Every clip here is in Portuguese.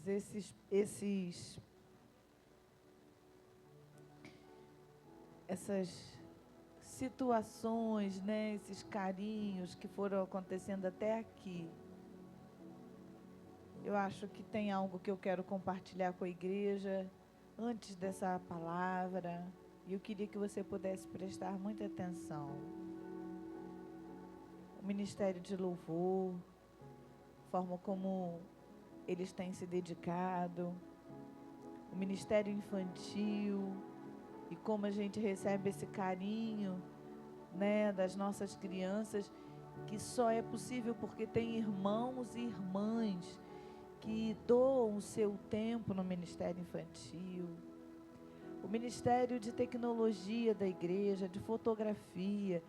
irmãos, essas situações, né, esses carinhos que foram acontecendo até aqui, eu acho que tem algo que eu quero compartilhar com a igreja antes dessa palavra, e eu queria que você pudesse prestar muita atenção. O ministério de louvor, a forma como eles têm se dedicado, o ministério infantil, e como a gente recebe esse carinho, né, das nossas crianças, que só é possível porque tem irmãos e irmãs que doam o seu tempo no ministério infantil. O ministério de tecnologia da igreja, de fotografia,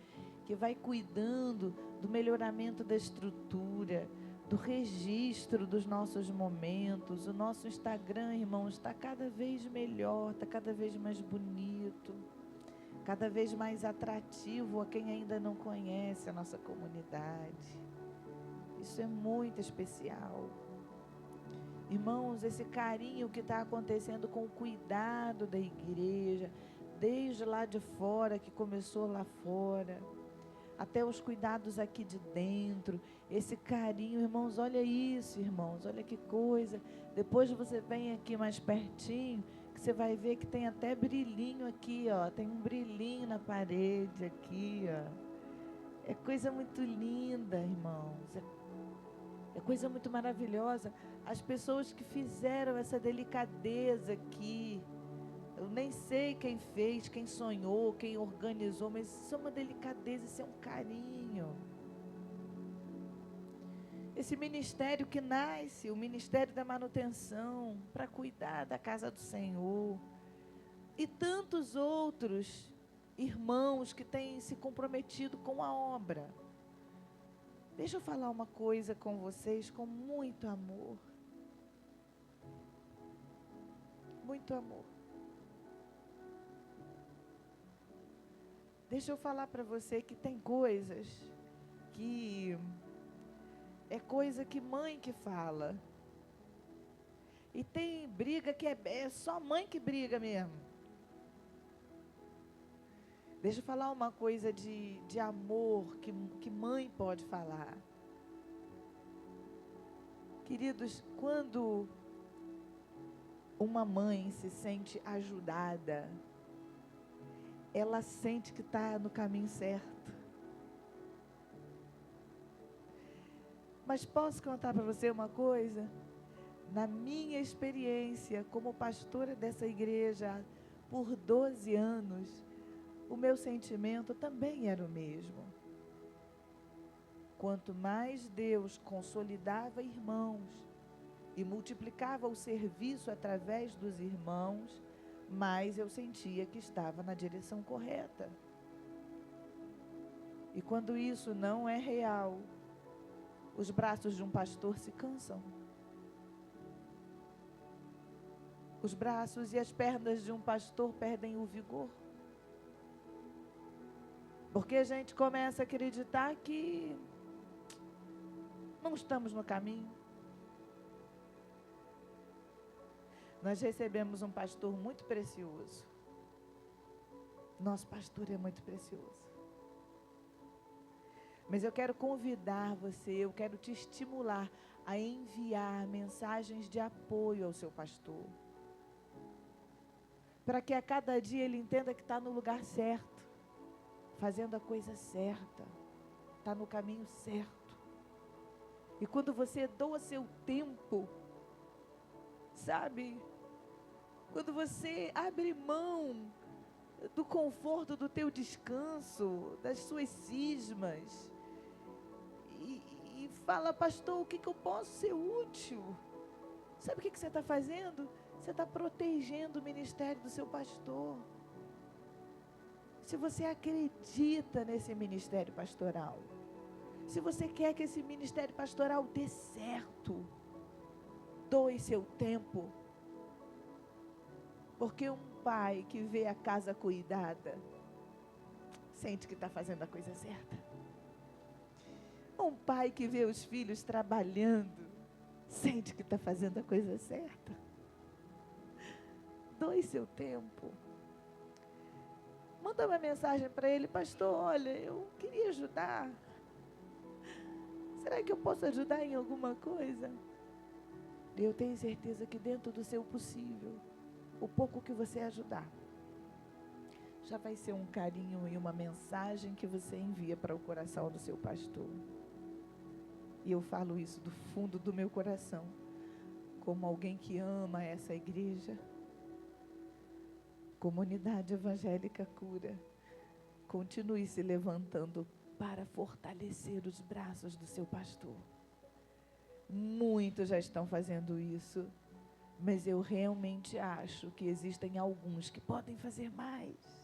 que vai cuidando do melhoramento da estrutura, do registro dos nossos momentos. O nosso Instagram, irmãos, está cada vez melhor, está cada vez mais bonito, cada vez mais atrativo a quem ainda não conhece a nossa comunidade. Isso é muito especial. Irmãos, esse carinho que está acontecendo com o cuidado da igreja, desde lá de fora, que começou lá fora, até os cuidados aqui de dentro, esse carinho, irmãos, olha isso, irmãos, olha que coisa. Depois você vem aqui mais pertinho, que você vai ver que tem até brilhinho aqui, ó, tem um brilhinho na parede aqui, ó. É coisa muito linda, irmãos, é coisa muito maravilhosa. As pessoas que fizeram essa delicadeza aqui, eu nem sei quem fez, quem sonhou, quem organizou, mas isso é uma delicadeza, isso é um carinho. Esse ministério que nasce, o ministério da manutenção, para cuidar da casa do Senhor. E tantos outros irmãos que têm se comprometido com a obra. Deixa eu falar uma coisa com vocês com muito amor. Muito amor. Deixa eu falar para você que tem coisas que é coisa que mãe que fala. E tem briga que é só mãe que briga mesmo. Deixa eu falar uma coisa de amor que mãe pode falar. Queridos, quando uma mãe se sente ajudada, ela sente que está no caminho certo. Mas posso contar para você uma coisa? Na minha experiência como pastora dessa igreja por 12 anos, o meu sentimento também era o mesmo. Quanto mais Deus consolidava irmãos e multiplicava o serviço através dos irmãos, mais eu sentia que estava na direção correta. E quando isso não é real, os braços de um pastor se cansam. Os braços e as pernas de um pastor perdem o vigor. Porque a gente começa a acreditar que não estamos no caminho. Nós recebemos um pastor muito precioso. Nosso pastor é muito precioso. Mas eu quero convidar você, eu quero te estimular a enviar mensagens de apoio ao seu pastor. Para que a cada dia ele entenda que está no lugar certo, fazendo a coisa certa, está no caminho certo. E quando você doa seu tempo, sabe? Quando você abre mão do conforto do teu descanso, das suas cismas, e fala, pastor, o que eu posso ser útil? Sabe o que você está fazendo? Você está protegendo o ministério do seu pastor. Se você acredita nesse ministério pastoral, se você quer que esse ministério pastoral dê certo, doe seu tempo. Porque um pai que vê a casa cuidada, sente que está fazendo a coisa certa. Um pai que vê os filhos trabalhando, Sente que está fazendo a coisa certa. Doe seu tempo. Manda uma mensagem para ele: pastor, olha, eu queria ajudar. Será que eu posso ajudar em alguma coisa? Eu tenho certeza que dentro do seu possível, o pouco que você ajudar, já vai ser um carinho e uma mensagem que você envia para o coração do seu pastor. E eu falo isso do fundo do meu coração, como alguém que ama essa igreja. Comunidade Evangélica Cura, continue se levantando para fortalecer os braços do seu pastor. Muitos já estão fazendo isso, mas eu realmente acho que existem alguns que podem fazer mais,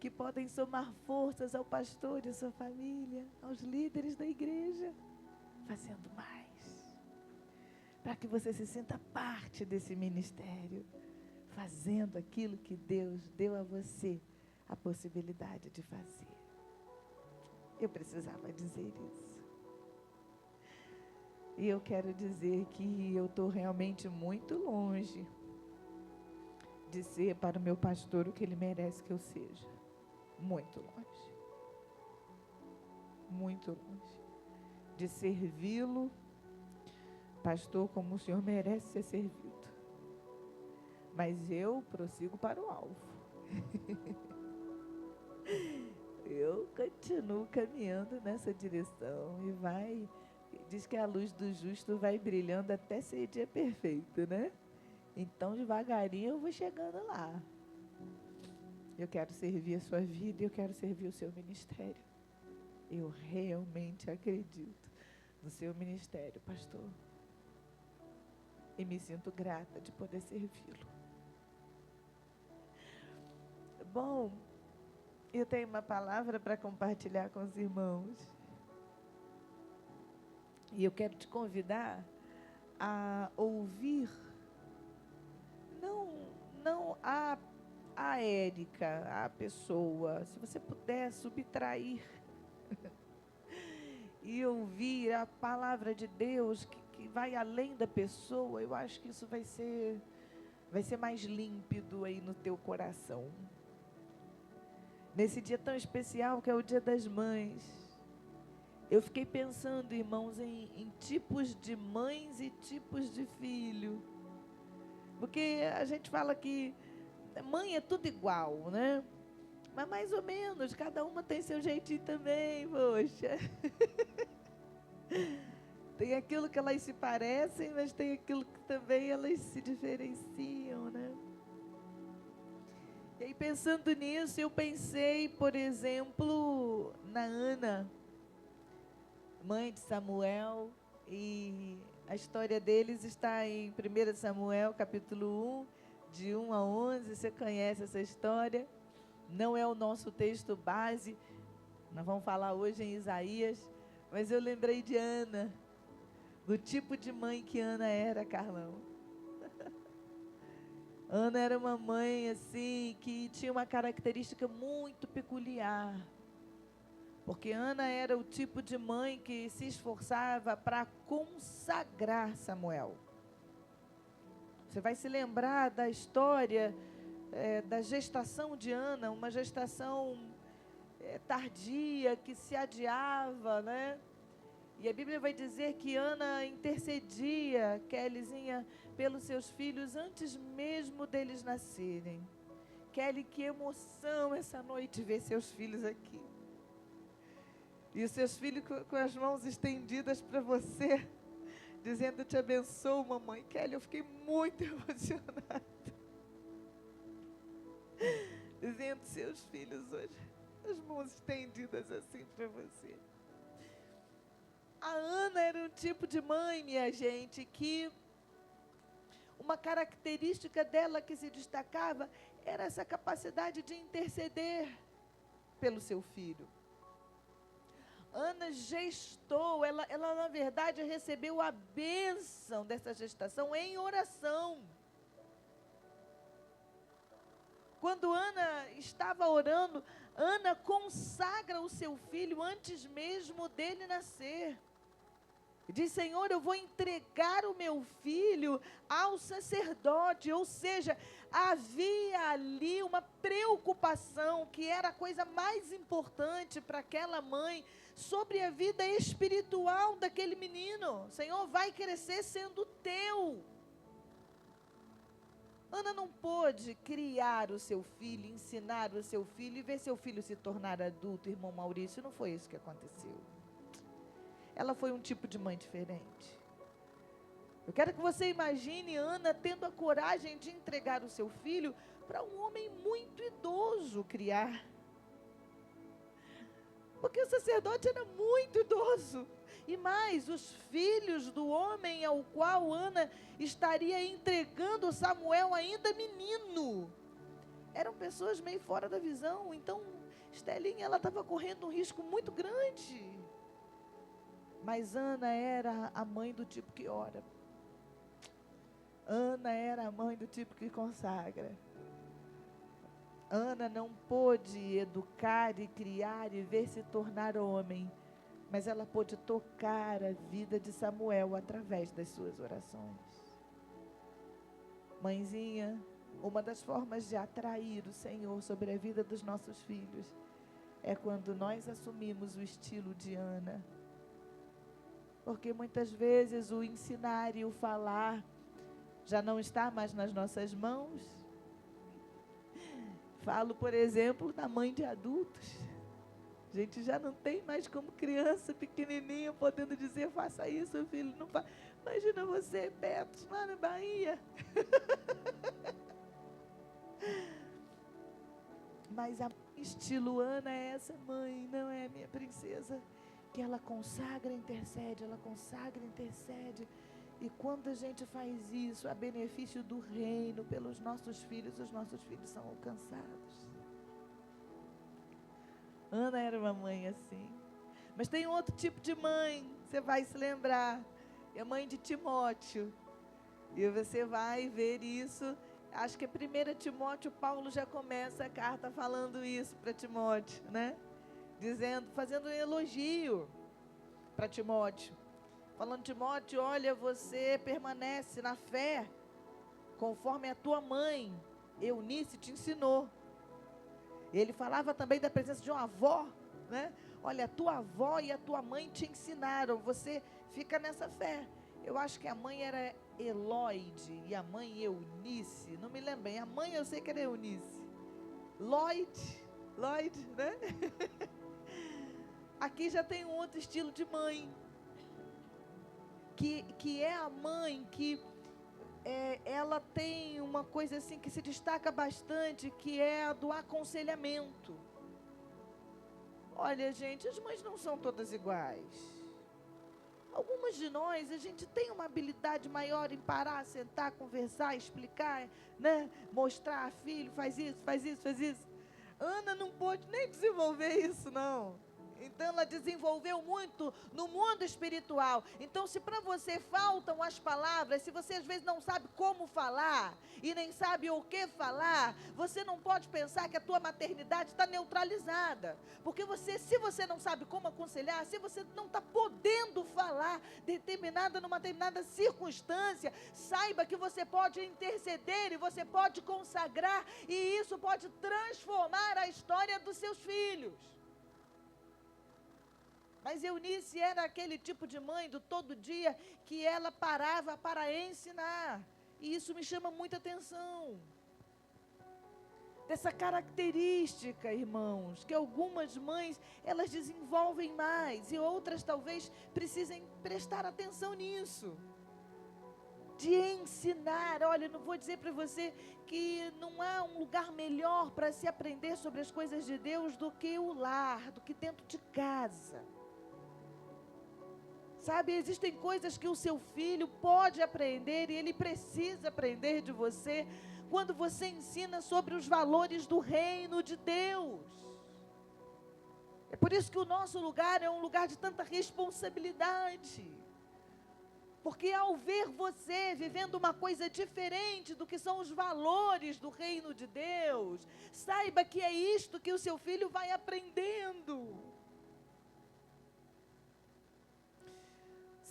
que podem somar forças ao pastor e à sua família, aos líderes da igreja, fazendo mais, para que você se sinta parte desse ministério, fazendo aquilo que Deus deu a você a possibilidade de fazer. Eu precisava dizer isso. E eu quero dizer que eu estou realmente muito longe de ser para o meu pastor o que ele merece que eu seja. Muito longe. Muito longe. De servi-lo, pastor, como o Senhor merece ser servido. Mas eu prossigo para o alvo. Eu continuo caminhando nessa direção e diz que a luz do justo vai brilhando até ser dia perfeito, né? Então, devagarinho eu vou chegando lá. Eu quero servir a sua vida e eu quero servir o seu ministério. Eu realmente acredito no seu ministério, pastor. E me sinto grata de poder servi-lo. Bom, eu tenho uma palavra para compartilhar com os irmãos. E eu quero te convidar a ouvir, não a Érica, a pessoa, se você puder subtrair e ouvir a palavra de Deus que vai além da pessoa, eu acho que isso vai ser mais límpido aí no teu coração. Nesse dia tão especial que é o Dia das Mães, eu fiquei pensando, irmãos, em tipos de mães e tipos de filho. Porque a gente fala que mãe é tudo igual, né? Mas mais ou menos, cada uma tem seu jeitinho também, poxa. Tem aquilo que elas se parecem, mas tem aquilo que também elas se diferenciam, né? E aí, pensando nisso, eu pensei, por exemplo, na Ana, mãe de Samuel, e a história deles está em 1 Samuel, capítulo 1, de 1 a 11, você conhece essa história, não é o nosso texto base, nós vamos falar hoje em Isaías, mas eu lembrei de Ana, do tipo de mãe que Ana era, Carlão. Ana era uma mãe, assim, que tinha uma característica muito peculiar. Porque Ana era o tipo de mãe que se esforçava para consagrar Samuel. Você vai se lembrar da história da gestação de Ana, uma gestação tardia, que se adiava, né? E a Bíblia vai dizer que Ana intercedia, Kellyzinha, pelos seus filhos antes mesmo deles nascerem. Kelly, que emoção essa noite ver seus filhos aqui. E os seus filhos com as mãos estendidas para você, dizendo: te abençoo, mamãe. Kelly, eu fiquei muito emocionada. Dizendo seus filhos hoje, as mãos estendidas assim para você. A Ana era um tipo de mãe, minha gente, que uma característica dela que se destacava era essa capacidade de interceder pelo seu filho. Ana gestou, ela na verdade recebeu a bênção dessa gestação em oração. Quando Ana estava orando, Ana consagra o seu filho antes mesmo dele nascer. Diz: Senhor, eu vou entregar o meu filho ao sacerdote. Ou seja, havia ali uma preocupação que era a coisa mais importante para aquela mãe, sobre a vida espiritual daquele menino. Senhor, vai crescer sendo teu. Ana não pôde criar o seu filho, ensinar o seu filho e ver seu filho se tornar adulto. Irmão Maurício, não foi isso que aconteceu. Ela foi um tipo de mãe diferente. Eu quero que você imagine Ana tendo a coragem de entregar o seu filho para um homem muito idoso criar. Porque o sacerdote era muito idoso. E mais, os filhos do homem ao qual Ana estaria entregando Samuel ainda menino, eram pessoas meio fora da visão. Então, Estelinha, ela estava correndo um risco muito grande. Mas Ana era a mãe do tipo que ora. Ana era a mãe do tipo que consagra. Ana não pôde educar e criar e ver se tornar homem, mas ela pôde tocar a vida de Samuel através das suas orações. Mãezinha, uma das formas de atrair o Senhor sobre a vida dos nossos filhos é quando nós assumimos o estilo de Ana. Porque muitas vezes o ensinar e o falar já não está mais nas nossas mãos. Falo, por exemplo, da mãe de adultos. A gente já não tem mais como criança pequenininha podendo dizer: faça isso, filho, não faça. Imagina você, Beto, lá na Bahia. Mas a estilo Ana é essa mãe, não é, minha princesa? Que ela consagra, intercede, ela consagra, intercede. E quando a gente faz isso, a benefício do reino, pelos nossos filhos, os nossos filhos são alcançados. Ana era uma mãe assim. Mas tem um outro tipo de mãe, você vai se lembrar, é a mãe de Timóteo. E você vai ver isso, acho que é 1 Timóteo, Paulo já começa a carta falando isso para Timóteo, né? Dizendo, fazendo um elogio para Timóteo. Falando: Timóteo, olha, você permanece na fé, conforme a tua mãe, Eunice, te ensinou. Ele falava também da presença de uma avó, né? Olha, a tua avó e a tua mãe te ensinaram, você fica nessa fé. Eu acho que a mãe era Eloide e a mãe Eunice, não me lembro bem. A mãe eu sei que era Eunice. Lloyd, né? Aqui já tem um outro estilo de mãe, que é a mãe que ela tem uma coisa assim que se destaca bastante, que é a do aconselhamento. Olha, gente, as mães não são todas iguais. Algumas de nós, a gente tem uma habilidade maior em parar, sentar, conversar, explicar, né? Mostrar: filho, faz isso, faz isso, faz isso. Ana não pôde nem desenvolver isso, não. Então ela desenvolveu muito no mundo espiritual. Então, se para você faltam as palavras, se você às vezes não sabe como falar e nem sabe o que falar, você não pode pensar que a tua maternidade está neutralizada. Porque se você não sabe como aconselhar, se você não está podendo falar numa determinada circunstância, saiba que você pode interceder e você pode consagrar, e isso pode transformar a história dos seus filhos. Mas Eunice era aquele tipo de mãe do todo dia que ela parava para ensinar. E isso me chama muita atenção. Dessa característica, irmãos, que algumas mães, elas desenvolvem mais e outras talvez precisem prestar atenção nisso. De ensinar. Olha, não vou dizer para você que não há um lugar melhor para se aprender sobre as coisas de Deus do que o lar, do que dentro de casa. Sabe, existem coisas que o seu filho pode aprender e ele precisa aprender de você quando você ensina sobre os valores do reino de Deus. É por isso que o nosso lugar é um lugar de tanta responsabilidade. Porque ao ver você vivendo uma coisa diferente do que são os valores do reino de Deus, saiba que é isto que o seu filho vai aprendendo.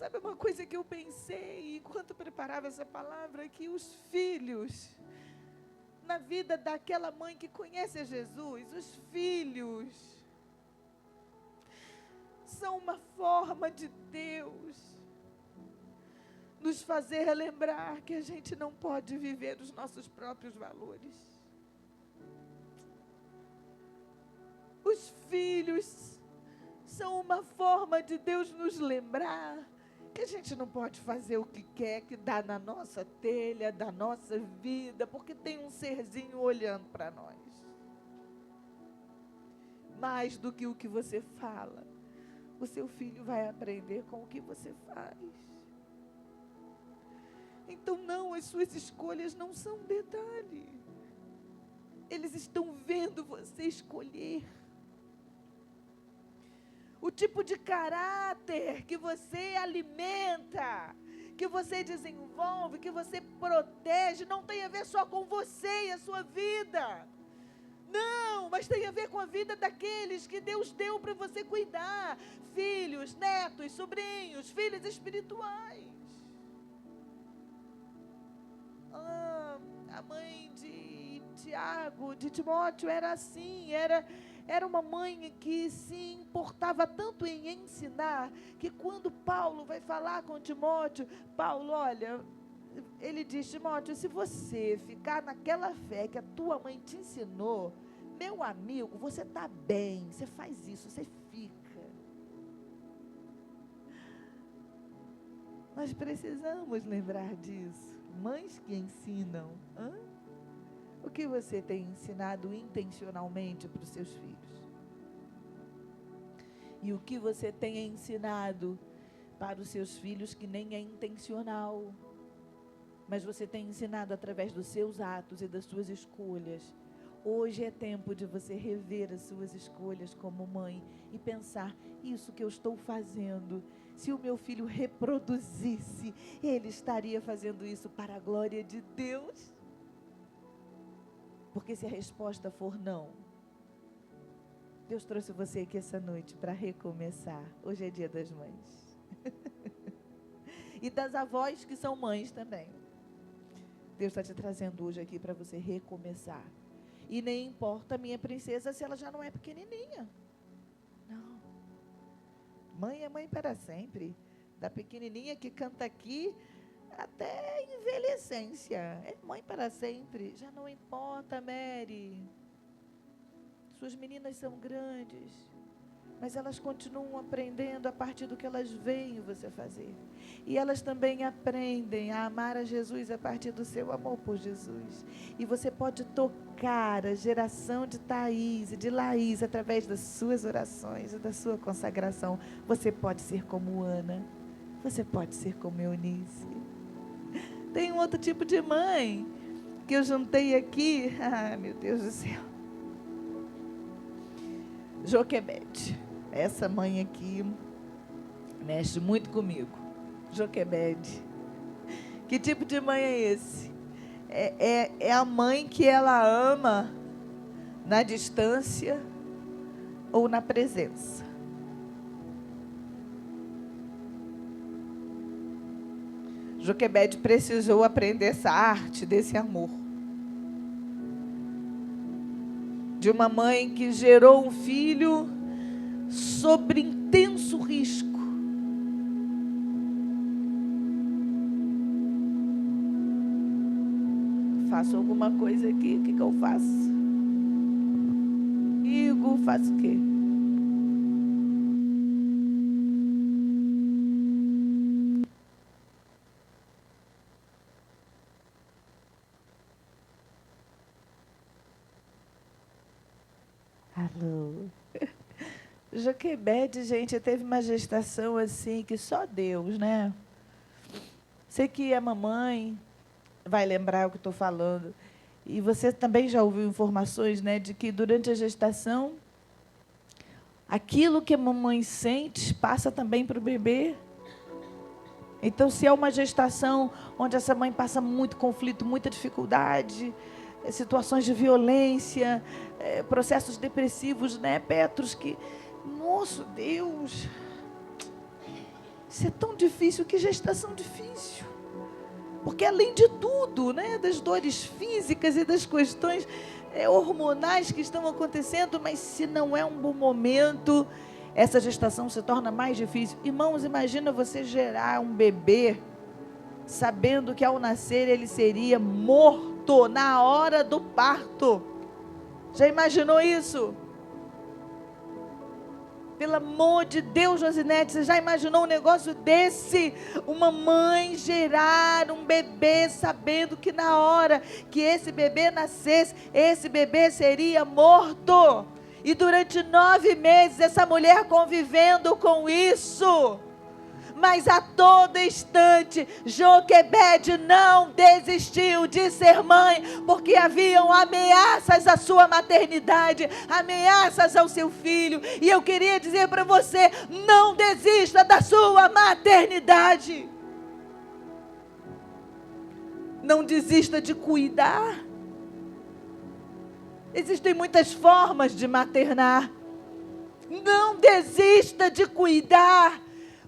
Sabe uma coisa que eu pensei enquanto preparava essa palavra? Que os filhos, na vida daquela mãe que conhece a Jesus, os filhos são uma forma de Deus nos fazer relembrar que a gente não pode viver os nossos próprios valores. Os filhos são uma forma de Deus nos lembrar que a gente não pode fazer o que quer, que dá na nossa telha, da nossa vida, porque tem um serzinho olhando para nós. Mais do que o que você fala, o seu filho vai aprender com o que você faz. Então não, as suas escolhas não são detalhe. Eles estão vendo você escolher. O tipo de caráter que você alimenta, que você desenvolve, que você protege, não tem a ver só com você e a sua vida. Não, mas tem a ver com a vida daqueles que Deus deu para você cuidar. Filhos, netos, sobrinhos, filhos espirituais. A mãe de Tiago, de Timóteo, era assim, era uma mãe que se importava tanto em ensinar, que quando Paulo vai falar com Timóteo, Paulo, olha, ele diz, Timóteo, se você ficar naquela fé que a tua mãe te ensinou, meu amigo, você está bem, você faz isso, você fica. Nós precisamos lembrar disso. Mães que ensinam, o que você tem ensinado intencionalmente para os seus filhos? E o que você tem ensinado para os seus filhos que nem é intencional, mas você tem ensinado através dos seus atos e das suas escolhas? Hoje é tempo de você rever as suas escolhas como mãe e pensar, isso que eu estou fazendo, se o meu filho reproduzisse, ele estaria fazendo isso para a glória de Deus? Porque se a resposta for não, Deus trouxe você aqui essa noite para recomeçar. Hoje é dia das mães. E das avós que são mães também. Deus está te trazendo hoje aqui para você recomeçar. E nem importa, minha princesa, se ela já não é pequenininha. Não. Mãe é mãe para sempre. Da pequenininha que canta aqui até envelhecência. É mãe para sempre. Já não importa, Mary. Suas meninas são grandes, mas elas continuam aprendendo a partir do que elas veem você fazer. E elas também aprendem a amar a Jesus a partir do seu amor por Jesus. E você pode tocar a geração de Thaís e de Laís através das suas orações e da sua consagração. Você pode ser como Ana. Você pode ser como Eunice. Tem um outro tipo de mãe que eu juntei aqui. Ah, meu Deus do céu. Joquebede. Essa mãe aqui mexe muito comigo. Joquebede. Que tipo de mãe é esse? É a mãe que ela ama na distância ou na presença. Joquebede precisou aprender essa arte desse amor. De uma mãe que gerou um filho sob intenso risco. Faço alguma coisa aqui, o que eu faço? Igor, faço o quê? Alô. Joquebede, gente, teve uma gestação assim que só Deus, né? Você que é mamãe vai lembrar o que estou falando. E você também já ouviu informações, né, de que durante a gestação, aquilo que a mamãe sente passa também para o bebê. Então, se é uma gestação onde essa mãe passa muito conflito, muita dificuldade, situações de violência, processos depressivos, né, Petros, que, nosso Deus, Isso é tão difícil, que gestação difícil. Porque além de tudo, né, das dores físicas e das questões hormonais que estão acontecendo, mas se não é um bom momento, essa gestação se torna mais difícil. Irmãos, imagina você gerar um bebê, sabendo que ao nascer ele seria morto na hora do parto. Já imaginou isso? Pelo amor de Deus, Josinete, você já imaginou um negócio desse? Uma mãe gerar um bebê sabendo que na hora que esse bebê nascesse, esse bebê seria morto. E durante 9 meses essa mulher convivendo com isso. Mas a todo instante, Joquebede não desistiu de ser mãe, porque haviam ameaças à sua maternidade, ameaças ao seu filho. E eu queria dizer para você, não desista da sua maternidade. Não desista de cuidar. Existem muitas formas de maternar. Não desista de cuidar.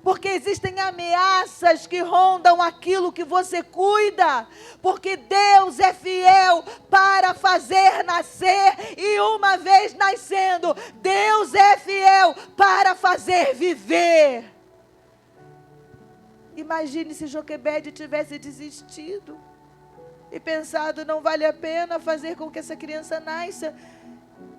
Porque existem ameaças que rondam aquilo que você cuida. Porque Deus é fiel para fazer nascer. E uma vez nascendo, Deus é fiel para fazer viver. Imagine se Joquebede tivesse desistido. E pensado, não vale a pena fazer com que essa criança nasça.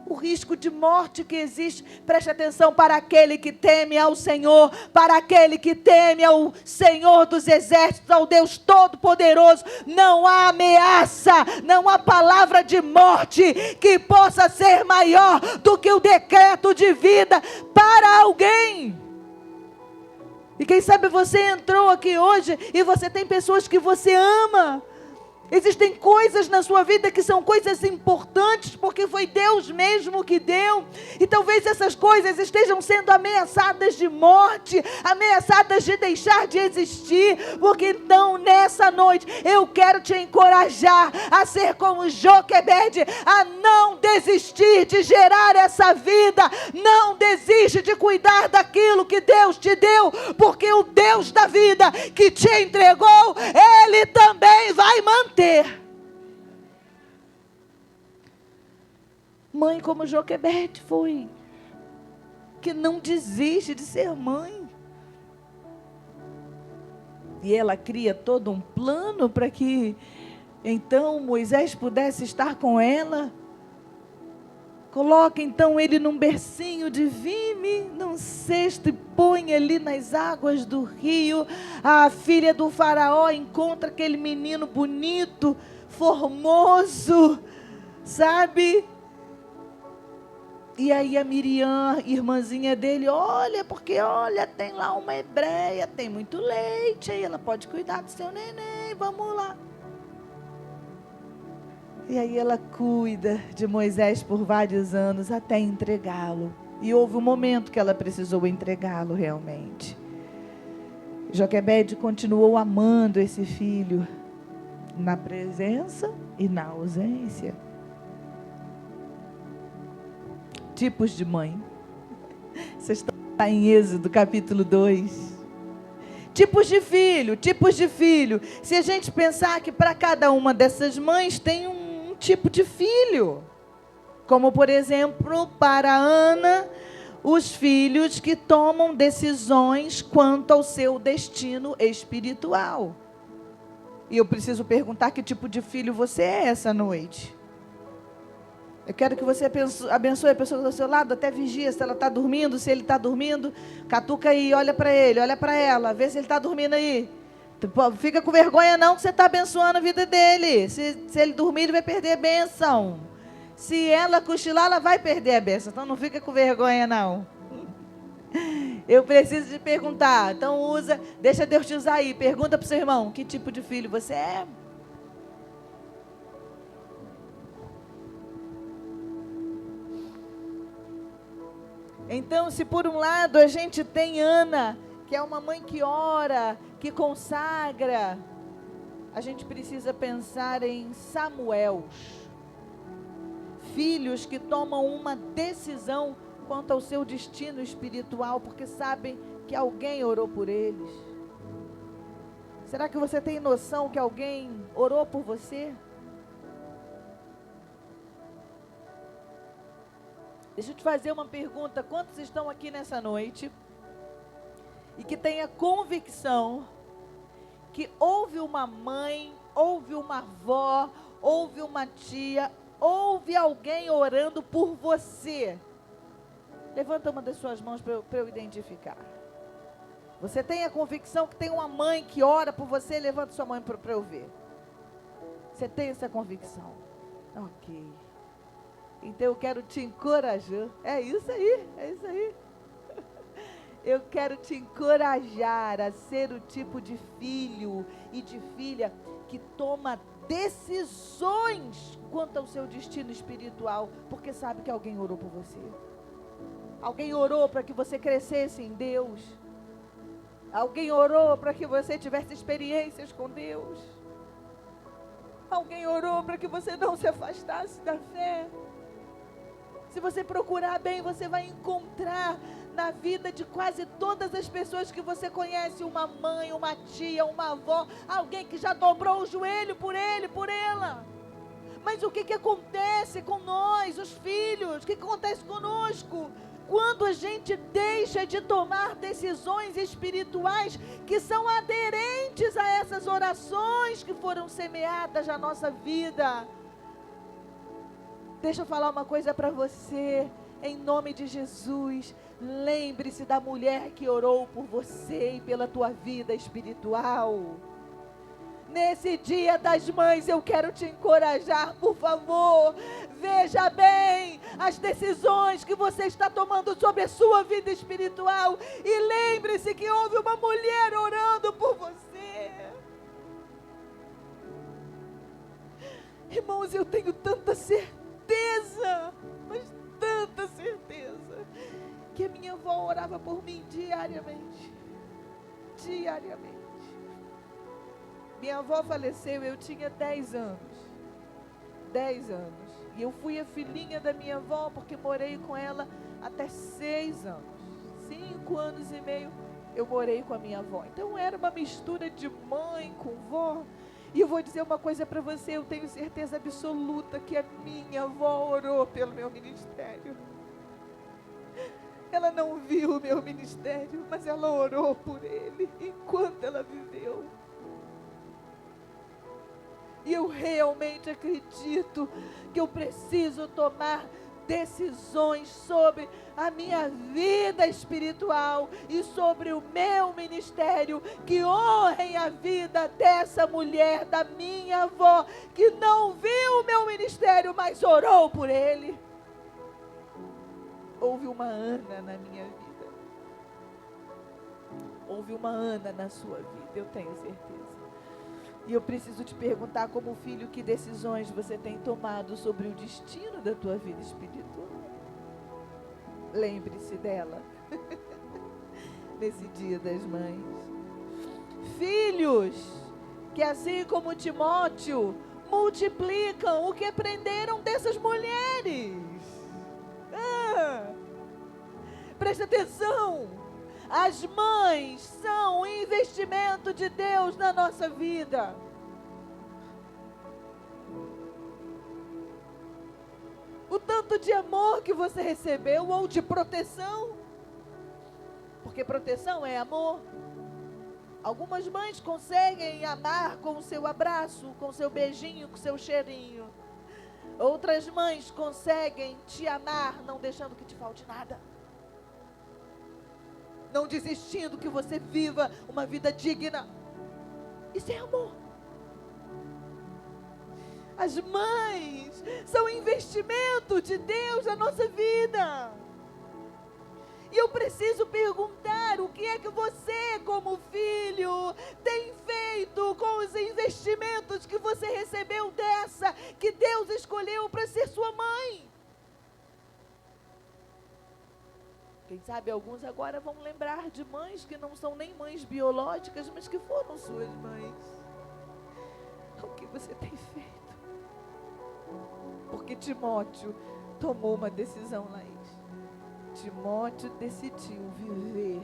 O risco de morte que existe, preste atenção, para aquele que teme ao Senhor, para aquele que teme ao Senhor dos exércitos, ao Deus Todo-Poderoso, não há ameaça, não há palavra de morte que possa ser maior do que o decreto de vida para alguém. E quem sabe você entrou aqui hoje e você tem pessoas que você ama. Existem coisas na sua vida que são coisas importantes, porque foi Deus mesmo que deu. E talvez essas coisas estejam sendo ameaçadas de morte, ameaçadas de deixar de existir. Porque então, nessa noite, eu quero te encorajar a ser como Joquebede, a não desistir de gerar essa vida. Não desiste de cuidar daquilo que Deus te deu, porque o Deus da vida que te entregou, Ele também vai manter. Mãe como Joquebede foi, que não desiste de ser mãe. E ela cria todo um plano para que então Moisés pudesse estar com ela. Coloca então ele num bercinho de vime, num cesto, e põe ali nas águas do rio. A filha do faraó encontra aquele menino bonito, formoso, sabe? E aí a Miriam, irmãzinha dele, olha, porque olha, tem lá uma hebreia, tem muito leite, aí ela pode cuidar do seu neném, vamos lá. E aí ela cuida de Moisés por vários anos até entregá-lo. E houve um momento que ela precisou entregá-lo realmente. Joquebede continuou amando esse filho na presença e na ausência. Tipos de mãe. Você está em Êxodo capítulo 2. Tipos de filho, tipos de filho. Se a gente pensar que para cada uma dessas mães tem um tipo de filho, como por exemplo para Ana, os filhos que tomam decisões quanto ao seu destino espiritual. E eu preciso perguntar que tipo de filho você é essa noite. Eu quero que você abençoe a pessoa do seu lado, até vigia se ela está dormindo, se ele está dormindo, catuca aí, olha para ele, olha para ela, vê se ele está dormindo aí. Fica com vergonha não, que você está abençoando a vida dele. Se ele dormir, ele vai perder a bênção. Se ela cochilar, ela vai perder a bênção. Então não fica com vergonha não. Eu preciso te perguntar. Então deixa Deus te usar aí. Pergunta para o seu irmão, que tipo de filho você é? Então, se por um lado a gente tem Ana, que é uma mãe que ora, que consagra, a gente precisa pensar em Samuel, filhos que tomam uma decisão quanto ao seu destino espiritual, porque sabem que alguém orou por eles? Será que você tem noção que alguém orou por você? Deixa eu te fazer uma pergunta. Quantos estão aqui nessa noite e que têm a convicção que houve uma mãe, houve uma avó, houve uma tia, houve alguém orando por você? Levanta uma das suas mãos para eu identificar. Você tem a convicção que tem uma mãe que ora por você? Levanta sua mão para eu ver. Você tem essa convicção? Ok. Então eu quero te encorajar. É isso aí, é isso aí. Eu quero te encorajar a ser o tipo de filho e de filha que toma decisões quanto ao seu destino espiritual, porque sabe que alguém orou por você. Alguém orou para que você crescesse em Deus. Alguém orou para que você tivesse experiências com Deus. Alguém orou para que você não se afastasse da fé. Se você procurar bem, você vai encontrar na vida de quase todas as pessoas que você conhece, uma mãe, uma tia, uma avó, alguém que já dobrou o joelho por ele, por ela. Mas o que acontece com nós, os filhos? O que acontece conosco? Quando a gente deixa de tomar decisões espirituais que são aderentes a essas orações que foram semeadas na nossa vida. Deixa eu falar uma coisa para você, em nome de Jesus. Lembre-se da mulher que orou por você e pela tua vida espiritual. Nesse dia das mães, eu quero te encorajar, por favor. Veja bem as decisões que você está tomando sobre a sua vida espiritual. E lembre-se que houve uma mulher orando por você. Irmãos, eu tenho tanta certeza, mas tanta certeza, que a minha avó orava por mim diariamente. Diariamente. Minha avó faleceu, eu tinha 10 anos. 10 anos. E eu fui a filhinha da minha avó, porque morei com ela até 6 anos. 5 anos e meio eu morei com a minha avó. Então era uma mistura de mãe com vó. E eu vou dizer uma coisa para você, eu tenho certeza absoluta que a minha avó orou pelo meu ministério. Ela não viu o meu ministério, mas ela orou por ele enquanto ela viveu. E eu realmente acredito que eu preciso tomar decisões sobre a minha vida espiritual e sobre o meu ministério, que honrem a vida dessa mulher, da minha avó, que não viu o meu ministério, mas orou por ele. Houve uma Ana na minha vida. Houve uma Ana na sua vida, eu tenho certeza. E eu preciso te perguntar, como filho, que decisões você tem tomado sobre o destino da tua vida espiritual? Lembre-se dela. Nesse dia das mães. Filhos, que assim como Timóteo, multiplicam o que aprenderam dessas mulheres. Presta atenção. As mães são um investimento de Deus na nossa vida. O tanto de amor que você recebeu, ou de proteção, porque proteção é amor. Algumas mães conseguem amar com o seu abraço, com o seu beijinho, com o seu cheirinho. Outras mães conseguem te amar não deixando que te falte nada. Não desistindo que você viva uma vida digna. Isso é amor. As mães são investimento de Deus na nossa vida. E eu preciso perguntar, o que é que você, como filho, tem feito com os investimentos que você recebeu dessa, que Deus escolheu para ser sua mãe? Quem sabe alguns agora vão lembrar de mães que não são nem mães biológicas, mas que foram suas mães. O que você tem feito? Porque Timóteo tomou uma decisão, Laís. Timóteo decidiu viver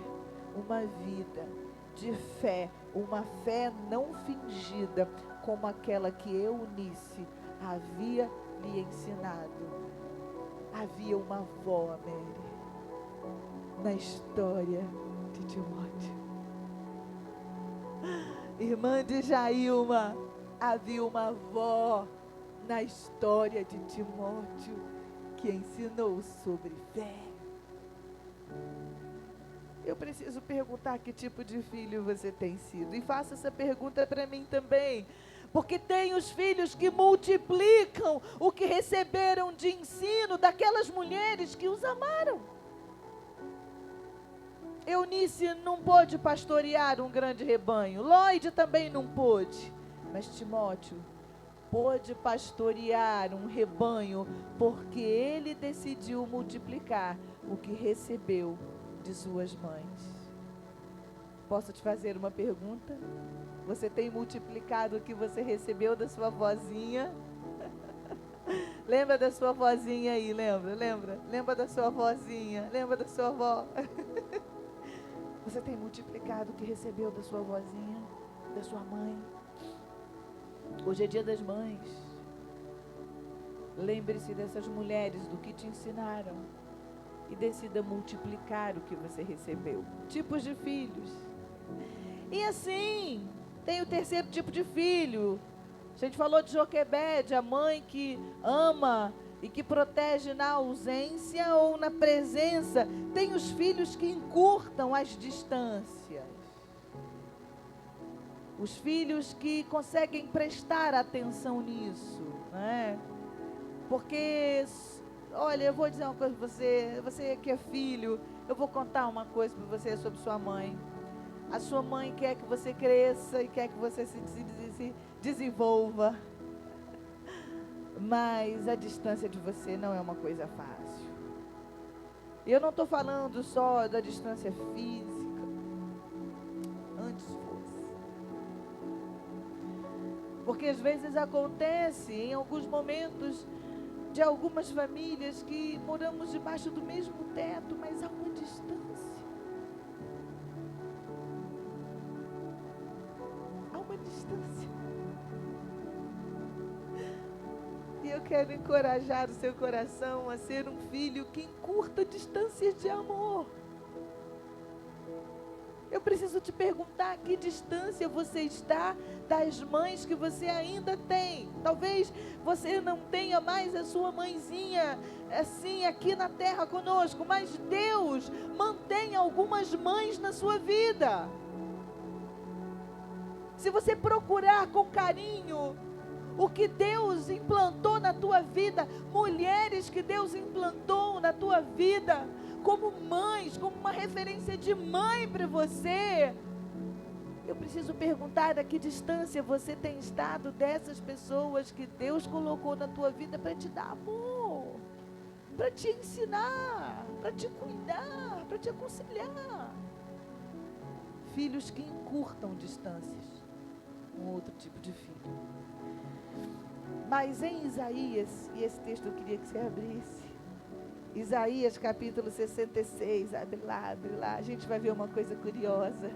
uma vida de fé, uma fé não fingida, como aquela que Eunice havia lhe ensinado. Havia uma avó, Mary, na história de Timóteo. Irmã de Jailma, havia uma avó na história de Timóteo que ensinou sobre fé. Eu preciso perguntar que tipo de filho você tem sido. E faça essa pergunta para mim também. Porque tem os filhos que multiplicam o que receberam de ensino daquelas mulheres que os amaram. Eunice não pôde pastorear um grande rebanho. Lloyd também não pôde. Mas Timóteo pôde pastorear um rebanho porque ele decidiu multiplicar o que recebeu de suas mães. Posso te fazer uma pergunta? Você tem multiplicado o que você recebeu da sua vozinha? Lembra da sua vozinha aí, lembra da sua vozinha, lembra da sua avó? Você tem multiplicado o que recebeu da sua vozinha, da sua mãe? Hoje é dia das mães. Lembre-se dessas mulheres, do que te ensinaram, e decida multiplicar o que você recebeu. Tipos de filhos. E assim, tem o terceiro tipo de filho. A gente falou de Joquebede, a mãe que ama e que protege na ausência ou na presença. Tem os filhos que encurtam as distâncias. Os filhos que conseguem prestar atenção nisso, né? Porque, olha, eu vou dizer uma coisa para você, você que é filho, eu vou contar uma coisa para você sobre sua mãe. A sua mãe quer que você cresça e quer que você se desenvolva. Mas a distância de você não é uma coisa fácil. Eu não estou falando só da distância física. Antes fosse. Porque às vezes acontece em alguns momentos de algumas famílias que moramos debaixo do mesmo teto, mas há uma distância. Há uma distância. E eu quero encorajar o seu coração a ser um filho que encurta distâncias de amor. Eu preciso te perguntar: que distância você está das mães que você ainda tem? Talvez você não tenha mais a sua mãezinha assim aqui na terra conosco, mas Deus mantém algumas mães na sua vida. Se você procurar com carinho o que Deus implantou na tua vida, mulheres que Deus implantou na tua vida, como mães, como uma referência de mãe para você. Eu preciso perguntar: a que distância você tem estado dessas pessoas que Deus colocou na tua vida para te dar amor, para te ensinar, para te cuidar, para te aconselhar. Filhos que encurtam distâncias, um outro tipo de filho. Mas em Isaías, e esse texto eu queria que você abrisse, Isaías capítulo 66, abre lá, a gente vai ver uma coisa curiosa.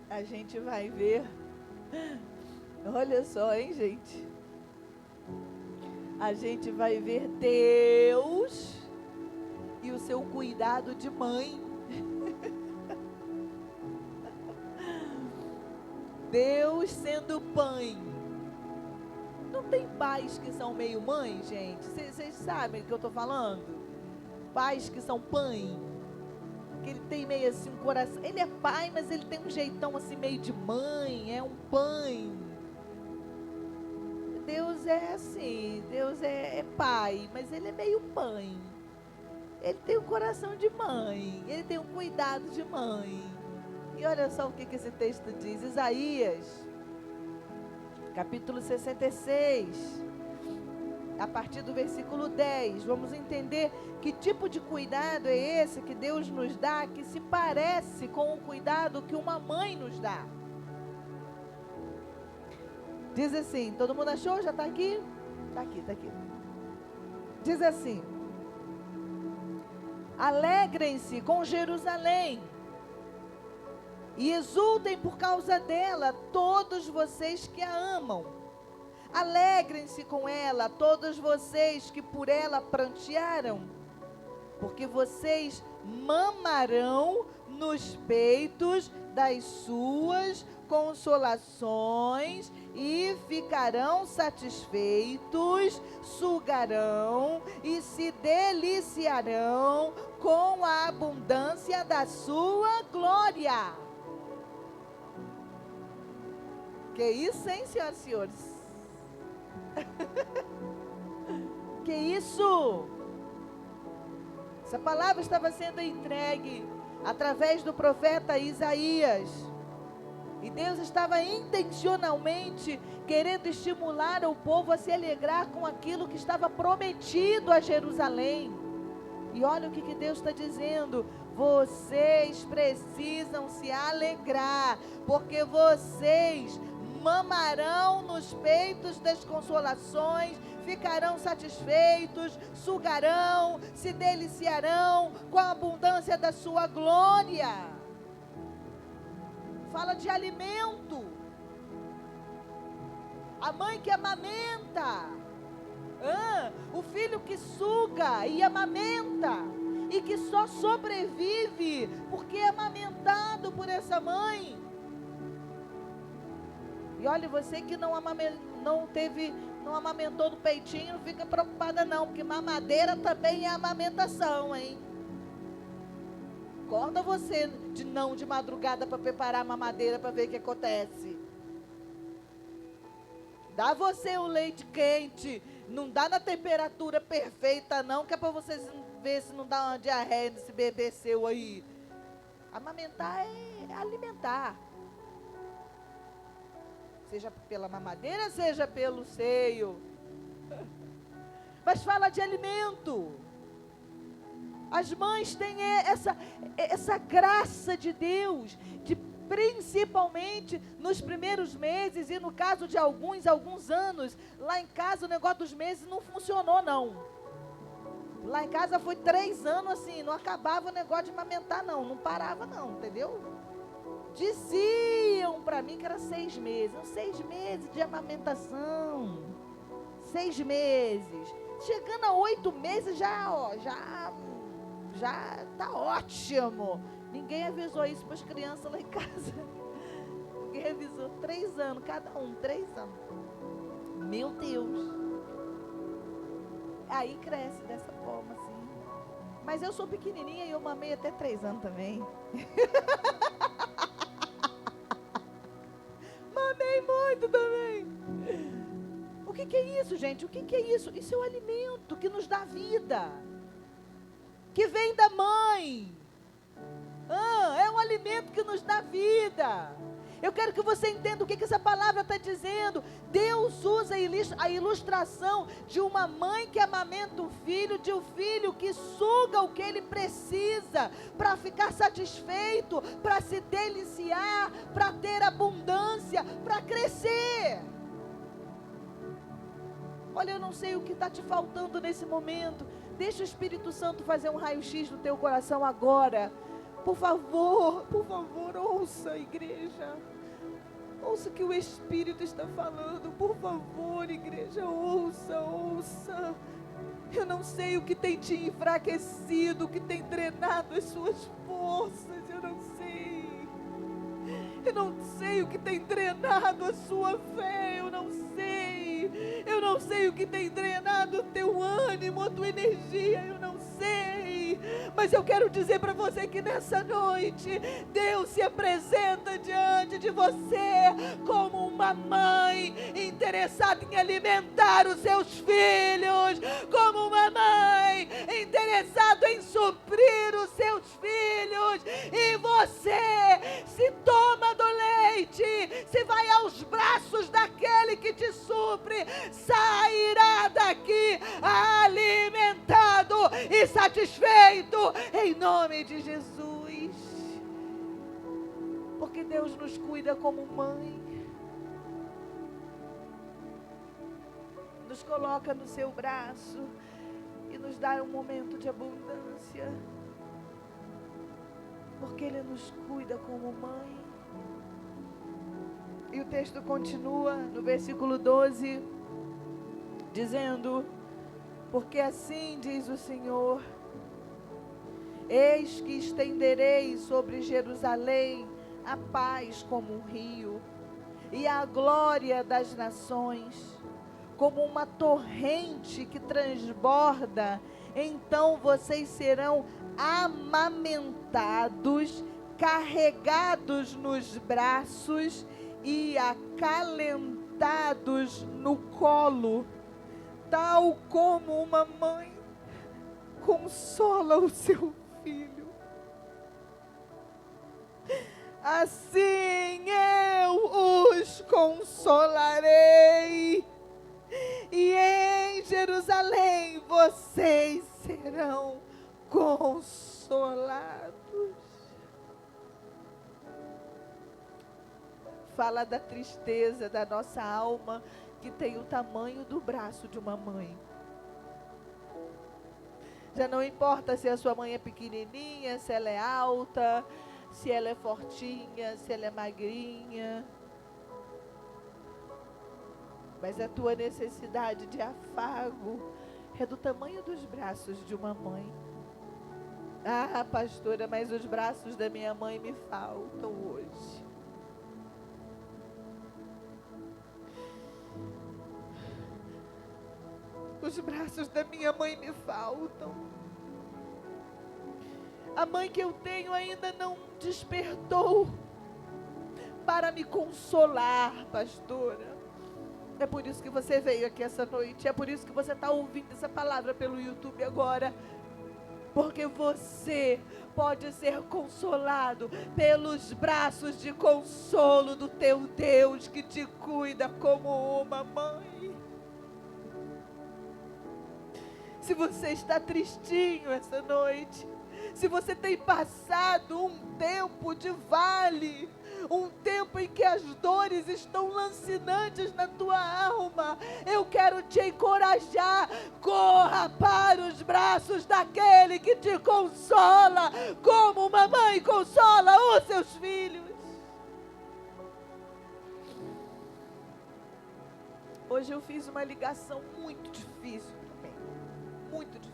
A gente vai ver, olha só, hein, gente? A gente vai ver Deus e o seu cuidado de mãe. Deus sendo pai. Não tem pais que são meio mãe, gente? Vocês sabem o que eu estou falando? Pais que são pai. Que ele tem meio assim um coração. Ele é pai, mas ele tem um jeitão assim meio de mãe. É um pai. Deus é assim. Deus é pai, mas ele é meio pai. Ele tem um coração de mãe. Ele tem um cuidado de mãe. E olha só o que esse texto diz. Isaías, capítulo 66, a partir do versículo 10. Vamos entender que tipo de cuidado é esse que Deus nos dá, que se parece com o cuidado que uma mãe nos dá. Diz assim, todo mundo achou? Já está aqui? Está aqui, está aqui. Diz assim: Alegrem-se com Jerusalém e exultem por causa dela, todos vocês que a amam. Alegrem-se com ela, todos vocês que por ela prantearam, porque vocês mamarão nos peitos das suas consolações e ficarão satisfeitos, sugarão e se deliciarão com a abundância da sua glória. Que isso, hein, senhoras e senhores? Que isso? Essa palavra estava sendo entregue através do profeta Isaías. E Deus estava intencionalmente querendo estimular o povo a se alegrar com aquilo que estava prometido a Jerusalém. E olha o que Deus está dizendo: vocês precisam se alegrar, porque vocês mamarão nos peitos das consolações, ficarão satisfeitos, sugarão, se deliciarão com a abundância da sua glória. Fala de alimento. A mãe que amamenta, o filho que suga e amamenta, e que só sobrevive porque é amamentado por essa mãe. E olha, você que não amamentou no peitinho, não fica preocupada não, porque mamadeira também é amamentação, hein? Acorda você de madrugada para preparar a mamadeira para ver o que acontece. Dá você o leite quente, não dá na temperatura perfeita não, que é para vocês ver se não dá uma diarreia nesse bebê seu aí. Amamentar é alimentar. Seja pela mamadeira, seja pelo seio. Mas fala de alimento. As mães têm essa graça de Deus, de principalmente nos primeiros meses, e no caso de alguns anos, lá em casa o negócio dos meses não funcionou não. Lá em casa foi 3 anos assim, não acabava o negócio de amamentar não parava não, entendeu? Diziam para mim que era 6 meses, 6 meses de amamentação, 6 meses, chegando a 8 meses já tá ótimo. Ninguém avisou isso para as crianças lá em casa. Ninguém avisou. 3 anos, cada um, 3 anos. Meu Deus. Aí cresce dessa forma assim. Mas eu sou pequenininha e eu mamei até 3 anos também. Mamei muito também. O que é isso, gente? O que é isso? Isso é o alimento que nos dá vida, que vem da mãe. É um alimento que nos dá vida. Eu quero que você entenda o que essa palavra está dizendo. Deus usa a ilustração de uma mãe que amamenta o filho, de um filho que suga o que ele precisa para ficar satisfeito, para se deliciar, para ter abundância, para crescer. Olha, eu não sei o que está te faltando nesse momento. Deixa o Espírito Santo fazer um raio-x no teu coração agora. Por favor, ouça, igreja. Ouça o que o Espírito está falando. Por favor, igreja, ouça. Eu não sei o que tem te enfraquecido, o que tem drenado as suas forças. Eu não sei. Eu não sei o que tem drenado a sua fé. Eu não sei. Eu não sei o que tem drenado o teu ânimo, a tua energia. Eu não sei. Mas eu quero dizer para você que nessa noite Deus se apresenta diante de você como uma mãe interessada em alimentar os seus filhos, como uma mãe interessada em suprir os seus filhos. E você se toma do leite, se vai aos braços daquele que te supre, sairá daqui alimentado e satisfeito, em nome de Jesus. Porque Deus nos cuida como mãe, nos coloca no seu braço e nos dá um momento de abundância. porque Ele nos cuida como mãe. E o texto continua no versículo 12, dizendo: porque assim diz o Senhor: eis que estenderei sobre Jerusalém a paz como um rio, e a glória das nações como uma torrente que transborda. Então vocês serão amamentados, carregados nos braços e acalentados no colo, tal como uma mãe consola o seu filho. Assim eu os consolarei, e em Jerusalém vocês serão consolados. Fala da tristeza da nossa alma, que tem o tamanho do braço de uma mãe. Já não importa se a sua mãe é pequenininha, se ela é alta, se ela é fortinha, se ela é magrinha. Mas a tua necessidade de afago é do tamanho dos braços de uma mãe. Ah, pastora, mas os braços da minha mãe me faltam hoje. Os braços da minha mãe me faltam. A mãe que eu tenho ainda não despertou para me consolar, pastora. É por isso que você veio aqui essa noite. É por isso que você está ouvindo essa palavra pelo YouTube agora. Porque você pode ser consolado pelos braços de consolo do teu Deus, que te cuida como uma mãe. Se você está tristinho essa noite, se você tem passado um tempo de vale, um tempo em que as dores estão lancinantes na tua alma, eu quero te encorajar. Corra para os braços daquele que te consola, como uma mãe consola os seus filhos. Hoje eu fiz uma ligação muito difícil também, muito difícil.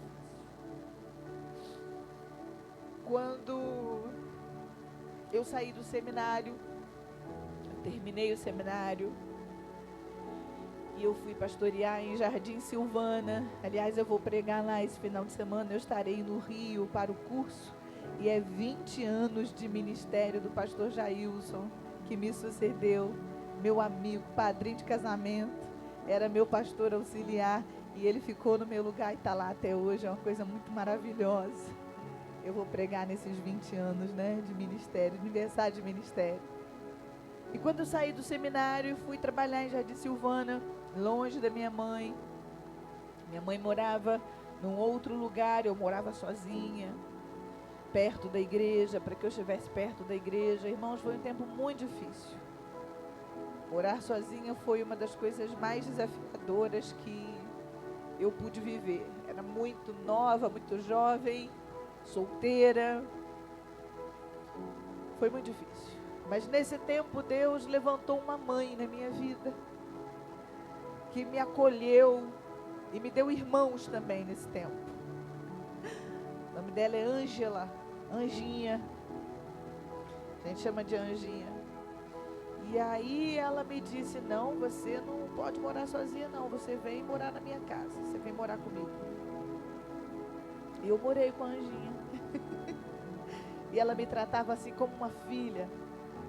Quando eu saí do seminário, eu terminei o seminário e eu fui pastorear em Jardim Silvana. Aliás, eu vou pregar lá esse final de semana. Eu estarei no Rio para o curso, e é 20 anos de ministério do pastor Jailson, que me sucedeu, meu amigo, padrinho de casamento, era meu pastor auxiliar, e ele ficou no meu lugar e está lá até hoje. É uma coisa muito maravilhosa. Eu vou pregar nesses 20 anos, né, de ministério, aniversário de ministério. E quando eu saí do seminário, fui trabalhar em Jardim Silvana, longe da minha mãe. Minha mãe morava num outro lugar, eu morava sozinha, perto da igreja, para que eu estivesse perto da igreja. Irmãos, foi um tempo muito difícil. Morar sozinha foi uma das coisas mais desafiadoras que eu pude viver. Era muito nova, muito jovem, solteira. Foi muito difícil. Mas nesse tempo Deus levantou uma mãe na minha vida, que me acolheu e me deu irmãos também nesse tempo. O nome dela é Ângela, Anjinha. A gente chama de Anjinha. E aí ela me disse: não, você não pode morar sozinha não, você vem morar na minha casa, você vem morar comigo. E eu morei com a Anjinha. E ela me tratava assim como uma filha.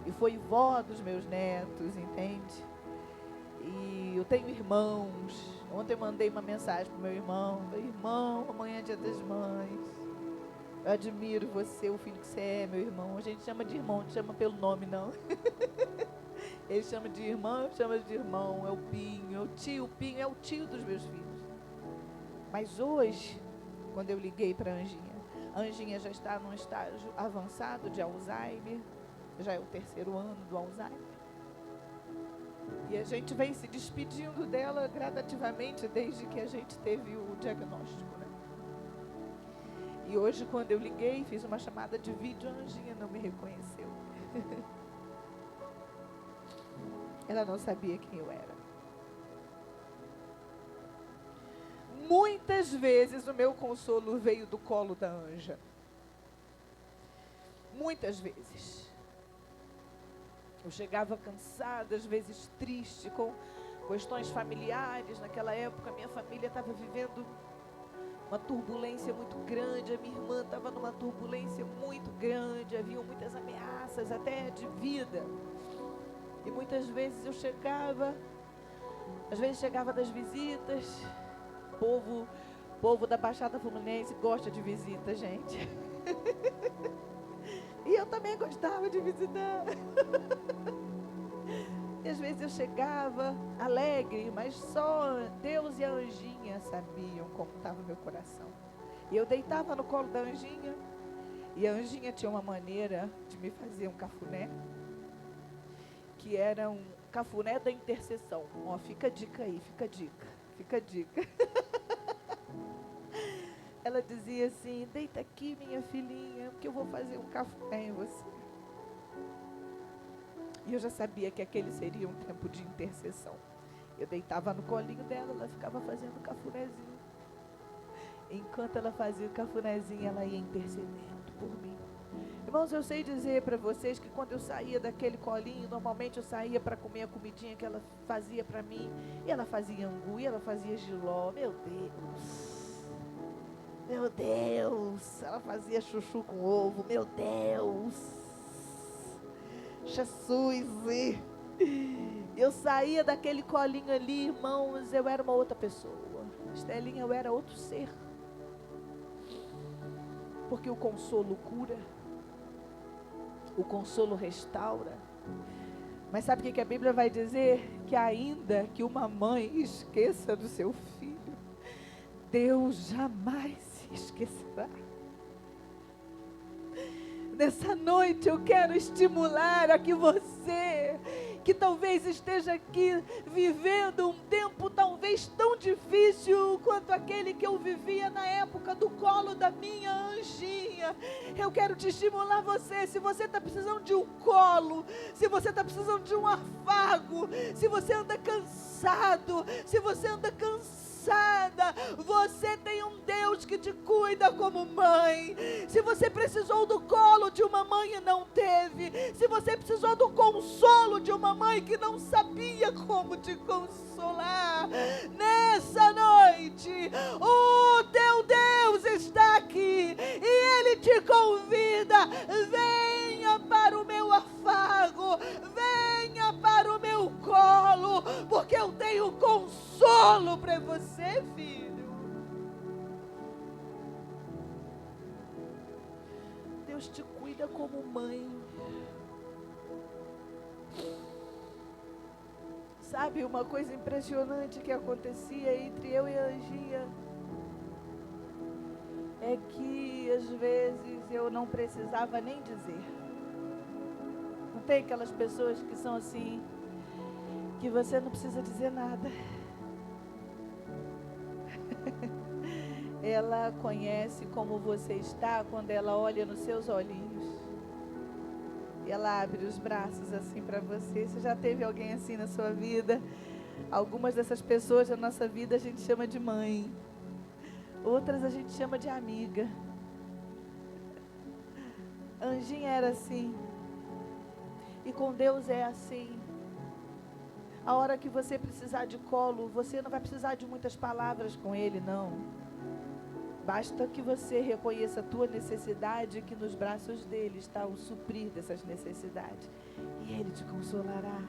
E foi vó dos meus netos, entende? E eu tenho irmãos. Ontem eu mandei uma mensagem pro meu irmão: irmão, amanhã é dia das mães. Eu admiro você, o filho que você é, meu irmão. A gente chama de irmão, não chama pelo nome, não. Ele chama de irmão, eu chamo de irmão. É o Pinho, é o tio. O Pinho é o tio dos meus filhos. Mas hoje, quando eu liguei para a Anjinha já está num estágio avançado de Alzheimer. Já é o 3º ano do Alzheimer. E a gente vem se despedindo dela gradativamente desde que a gente teve o diagnóstico, né? E hoje, quando eu liguei, fiz uma chamada de vídeo, a Anjinha não me reconheceu. Ela não sabia quem eu era. Muitas vezes o meu consolo veio do colo da Anja. Muitas vezes. Eu chegava cansada, às vezes triste, com questões familiares. Naquela época, minha família estava vivendo uma turbulência muito grande. A minha irmã estava numa turbulência muito grande. Havia muitas ameaças, até de vida. E muitas vezes eu chegava, às vezes chegava das visitas. Povo da Baixada Fluminense gosta de visita, gente. E eu também gostava de visitar. E às vezes eu chegava alegre, mas só Deus e a Anjinha sabiam como estava meu coração. E eu deitava no colo da Anjinha, e a Anjinha tinha uma maneira de me fazer um cafuné, que era um cafuné da intercessão. Ó, fica a dica aí, fica a dica, fica a dica. Ela dizia assim: deita aqui, minha filhinha, porque eu vou fazer um cafuné em você. E eu já sabia que aquele seria um tempo de intercessão. Eu deitava no colinho dela, ela ficava fazendo o cafunézinho. Enquanto ela fazia o cafunézinho, ela ia intercedendo por mim. Irmãos, eu sei dizer para vocês que quando eu saía daquele colinho, normalmente eu saía para comer a comidinha que ela fazia para mim. E ela fazia angu, e ela fazia jiló. Meu Deus! Meu Deus! Ela fazia chuchu com ovo. Meu Deus! Jesus! Eu saía daquele colinho ali, irmãos, eu era uma outra pessoa. Estelinha, eu era outro ser. Porque o consolo cura. O consolo restaura. Mas sabe o que a Bíblia vai dizer? Que ainda que uma mãe esqueça do seu filho, Deus jamais se esquecerá. Nessa noite eu quero estimular a que você, que talvez esteja aqui vivendo um tempo talvez tão difícil quanto aquele que eu vivia na época do colo da minha Anjinha, eu quero te estimular você. Se você está precisando de um colo, se você está precisando de um afago, se você anda cansado, se você anda cansada, você tem um Deus que te cuida como mãe. Se você precisou do colo de uma mãe e não teve, se você precisou do consolo de uma mãe que não sabia como te consolar, nessa noite o teu Deus está aqui e Ele te convida: venha para o meu afago, venha para o meu colo, porque eu tenho consolo para você, filho. Deus te cuida como mãe. Sabe uma coisa impressionante que acontecia entre eu e a Anjinha? É que às vezes eu não precisava nem dizer. Não tem aquelas pessoas que são assim, que você não precisa dizer nada. Ela conhece como você está quando ela olha nos seus olhinhos. E ela abre os braços assim para você. Você já teve alguém assim na sua vida? Algumas dessas pessoas na nossa vida a gente chama de mãe. Outras a gente chama de amiga. Anjinha era assim. E com Deus é assim. A hora que você precisar de colo, você não vai precisar de muitas palavras com Ele, não. Basta que você reconheça a tua necessidade e que nos braços dele está o suprir dessas necessidades. E Ele te consolará.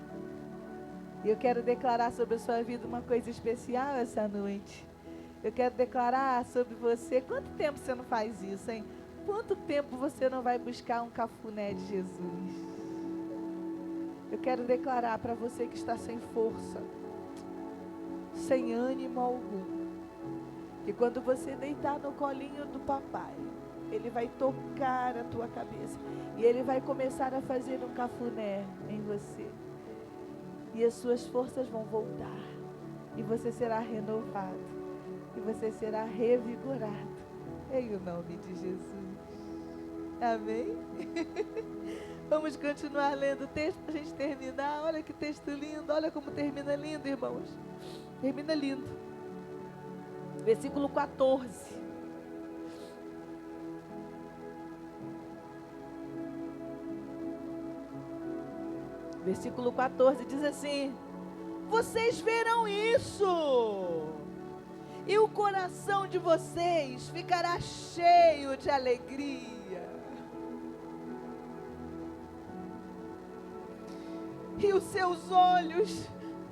E eu quero declarar sobre a sua vida uma coisa especial essa noite. Eu quero declarar sobre você. Quanto tempo você não faz isso, hein? Quanto tempo você não vai buscar um cafuné de Jesus? Eu quero declarar para você que está sem força, sem ânimo algum, que quando você deitar no colinho do papai, Ele vai tocar a tua cabeça e Ele vai começar a fazer um cafuné em você. E as suas forças vão voltar. E você será renovado. E você será revigorado. Em o nome de Jesus. Amém? Vamos continuar lendo o texto para a gente terminar. Olha que texto lindo. Olha como termina lindo, irmãos. Termina lindo. Versículo 14. Versículo 14 diz assim: vocês verão isso, e o coração de vocês ficará cheio de alegria, e os seus olhos,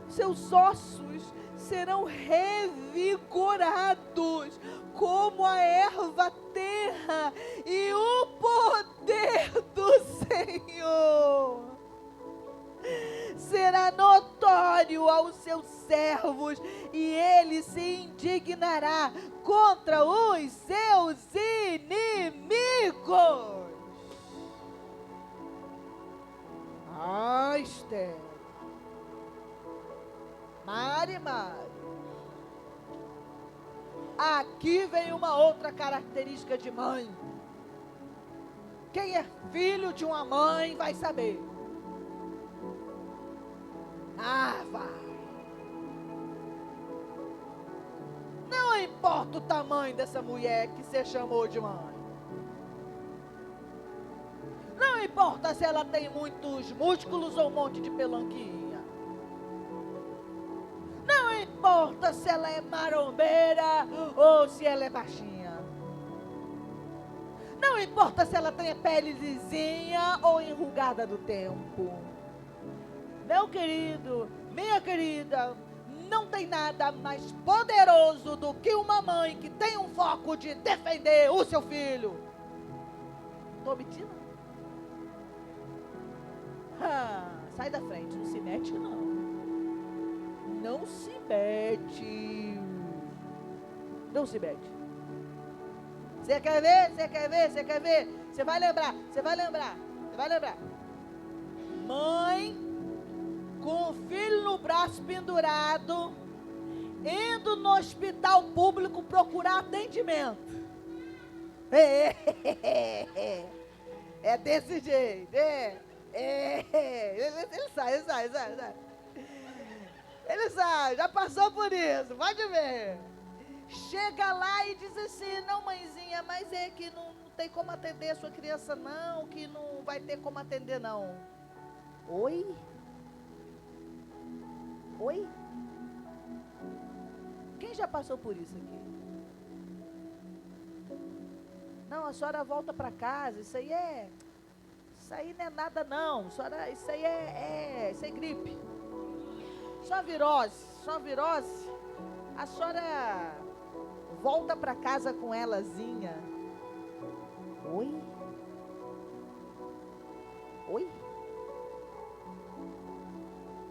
seus ossos serão revigorados como a erva terra, e o poder do Senhor será notório aos seus servos, e ele se indignará contra os seus inimigos. Esther, Mari, aqui vem uma outra característica de mãe. Quem é filho de uma mãe vai saber. Vai. Não importa o tamanho dessa mulher que você chamou de mãe. Não importa se ela tem muitos músculos ou um monte de pelanquinha. Não importa se ela é marombeira ou se ela é baixinha. Não importa se ela tem a pele lisinha ou enrugada do tempo. Meu querido, minha querida, não tem nada mais poderoso do que uma mãe que tem um foco de defender o seu filho. Estou mentindo? Sai da frente, não se mete não. Não se mete. Não se mete. Você quer ver? Você quer ver? Você quer ver? Você vai lembrar, você vai lembrar, você vai lembrar. Mãe com o filho no braço pendurado, indo no hospital público procurar atendimento. É desse jeito. Ele sai. Ele sai, já passou por isso, pode ver. Chega lá e diz assim: não, mãezinha, mas é que não tem como atender a sua criança não, que não vai ter como atender não. Oi? Quem já passou por isso aqui? Não, a senhora volta para casa, isso aí não é nada não, isso aí é gripe. Só virose, a senhora volta para casa com elazinha. Oi?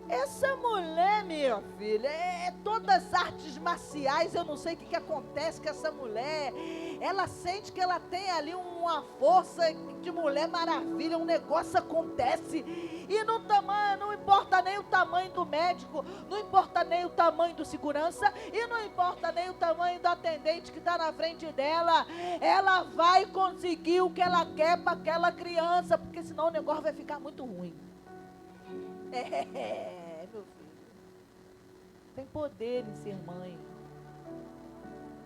Essa mulher, minha filha, é todas artes marciais. Eu não sei o que acontece com essa mulher. Ela sente que ela tem ali uma força de mulher maravilha. Um negócio acontece. E no tamanho, não importa nem o tamanho do médico, não importa nem o tamanho do segurança, e não importa nem o tamanho do atendente que está na frente dela. Ela vai conseguir o que ela quer para aquela criança, porque senão o negócio vai ficar muito ruim. Meu filho, tem poder em ser mãe.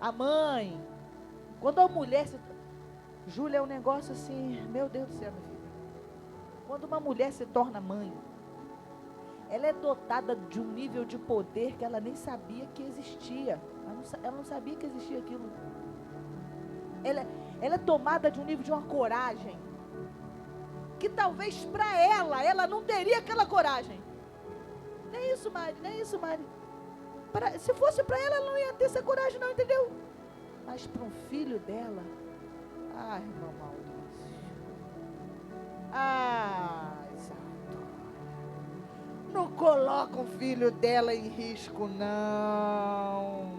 A mãe, quando a mulher Júlia, é um negócio assim, meu Deus do céu, meu filho. Quando uma mulher se torna mãe, ela é dotada de um nível de poder que ela nem sabia que existia. Ela não sabia que existia aquilo. Ela é tomada de um nível de uma coragem que talvez para ela não teria aquela coragem. Nem isso, Mari. Se fosse para ela não ia ter essa coragem não, entendeu? Mas para um filho dela, irmão Maurício, Santo, não coloca o filho dela em risco não.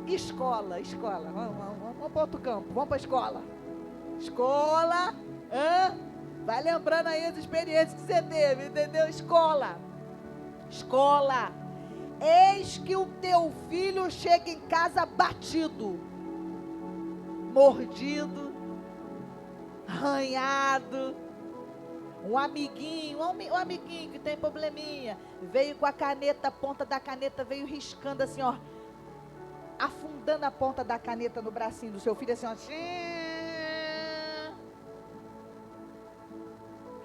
Escola, vamos para outro campo, vamos para a escola, vai lembrando aí as experiências que você teve, entendeu? Escola, eis que o teu filho chega em casa batido. mordido, arranhado. Um amiguinho que tem probleminha, veio com a caneta, a ponta da caneta veio riscando assim, ó, afundando a ponta da caneta no bracinho do seu filho, assim, ó.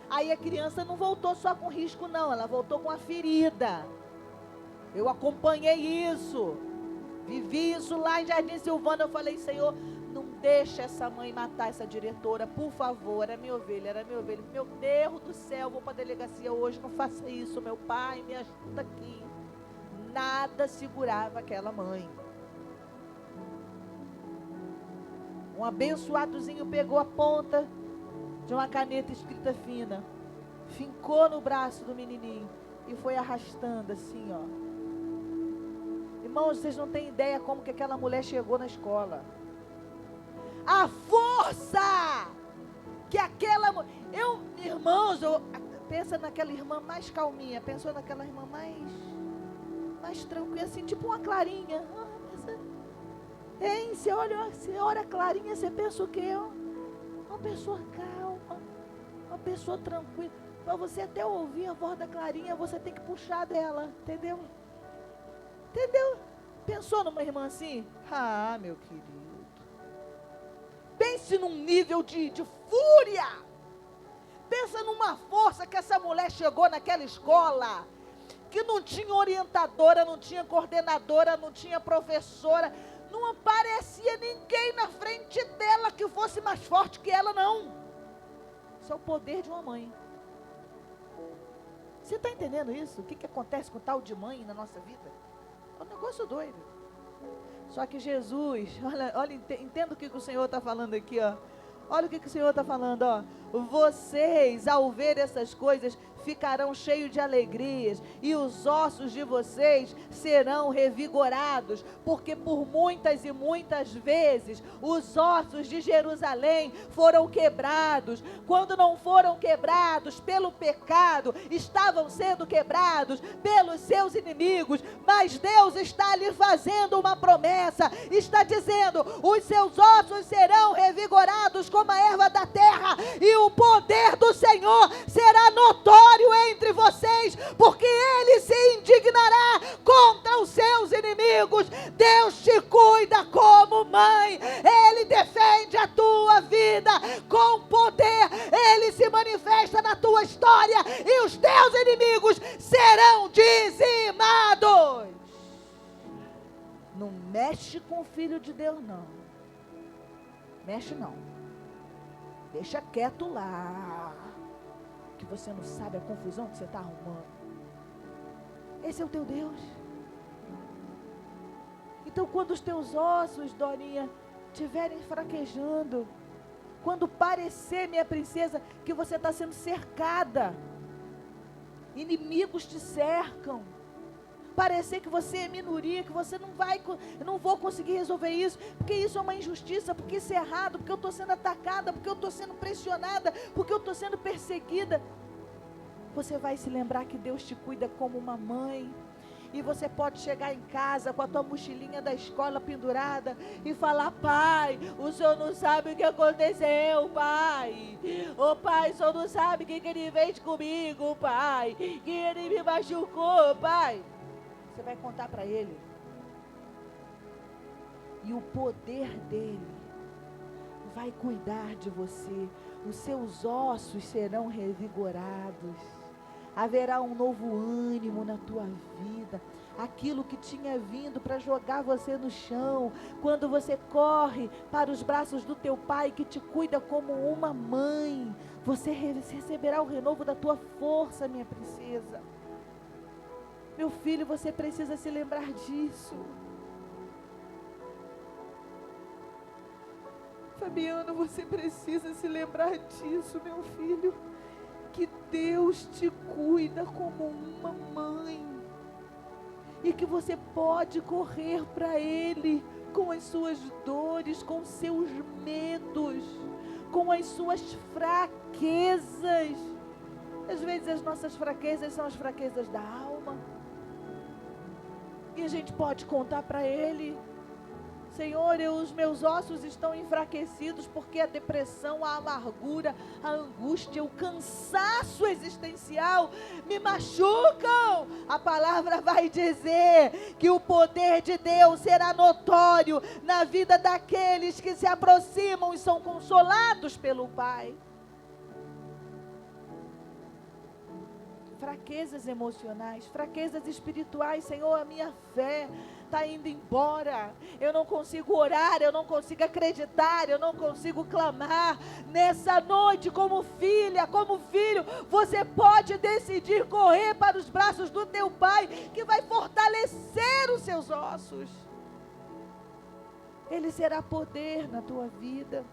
Aí a criança não voltou só com risco, não, ela voltou com a ferida. Eu acompanhei isso, vivi isso lá em Jardim Silvano. Eu falei: Senhor, não deixa essa mãe matar essa diretora, por favor. Era minha ovelha, era minha ovelha. Meu Deus do céu, vou para a delegacia hoje, não faça isso, meu pai, me ajuda aqui. Nada segurava aquela mãe. Um abençoadozinho pegou a ponta de uma caneta escrita fina, fincou no braço do menininho e foi arrastando assim, ó. Irmãos, vocês não têm ideia como que aquela mulher chegou na escola. A força que aquela mulher... Irmãos, pensa naquela irmã mais calminha, pensou naquela irmã mais tranquila, assim, tipo uma Clarinha. Hein, você olha a Clarinha, você pensa o quê? Uma pessoa calma, uma pessoa tranquila. Para você até ouvir a voz da Clarinha, você tem que puxar dela, entendeu? Entendeu? Pensou numa irmã assim? Ah, meu querido. Pense num nível de fúria. Pensa numa força que essa mulher chegou naquela escola, que não tinha orientadora, não tinha coordenadora, não tinha professora, não aparecia ninguém na frente dela que fosse mais forte que ela, não. Isso é o poder de uma mãe. Você está entendendo isso? O que acontece com tal de mãe na nossa vida? É um negócio doido. Só que Jesus, olha, entenda o que o Senhor está falando aqui, ó. Olha o que o Senhor está falando, ó. Vocês, ao ver essas coisas, ficarão cheios de alegrias, e os ossos de vocês serão revigorados, porque por muitas e muitas vezes os ossos de Jerusalém foram quebrados. Quando não foram quebrados pelo pecado, estavam sendo quebrados pelos seus inimigos. Mas Deus está lhe fazendo uma promessa, está dizendo: os seus ossos serão revigorados como a erva da terra, e o poder do Senhor será notório entre vocês, porque Ele se indignará contra os seus inimigos. Deus te cuida como mãe, Ele defende a tua vida com poder, Ele se manifesta na tua história, e os teus inimigos serão dizimados. Não mexe com o Filho de Deus, não. Mexe não. Deixa quieto lá, que você não sabe a confusão que você está arrumando. Esse é o teu Deus. Então, quando os teus ossos, Dorinha, estiverem fraquejando, quando parecer, minha princesa, que você está sendo cercada, inimigos te cercam, parecer que você é minoria, que você não vou conseguir resolver isso, porque isso é uma injustiça, porque isso é errado, porque eu estou sendo atacada, porque eu estou sendo pressionada, porque eu estou sendo perseguida. Você vai se lembrar que Deus te cuida como uma mãe. E você pode chegar em casa com a tua mochilinha da escola pendurada e falar: pai, o senhor não sabe o que aconteceu, pai. Ô pai, o senhor não sabe o que ele fez comigo, pai. Que ele me machucou, pai. Você vai contar para ele. E o poder dele vai cuidar de você. Os seus ossos serão revigorados. Haverá um novo ânimo na tua vida. Aquilo que tinha vindo para jogar você no chão, quando você corre para os braços do teu pai, que te cuida como uma mãe, você receberá o renovo da tua força, minha princesa. Meu filho, você precisa se lembrar disso. Fabiano, você precisa se lembrar disso, meu filho. Que Deus te cuida como uma mãe. E que você pode correr para Ele com as suas dores, com os seus medos, com as suas fraquezas. Às vezes as nossas fraquezas são as fraquezas da alma. E a gente pode contar para Ele. Senhor, os meus ossos estão enfraquecidos porque a depressão, a amargura, a angústia, o cansaço existencial me machucam. A palavra vai dizer que o poder de Deus será notório na vida daqueles que se aproximam e são consolados pelo Pai. Fraquezas emocionais, fraquezas espirituais, Senhor, a minha fé está indo embora, eu não consigo orar, eu não consigo acreditar, eu não consigo clamar. Nessa noite, como filha, como filho, você pode decidir correr para os braços do teu Pai, que vai fortalecer os seus ossos. Ele será poder na tua vida.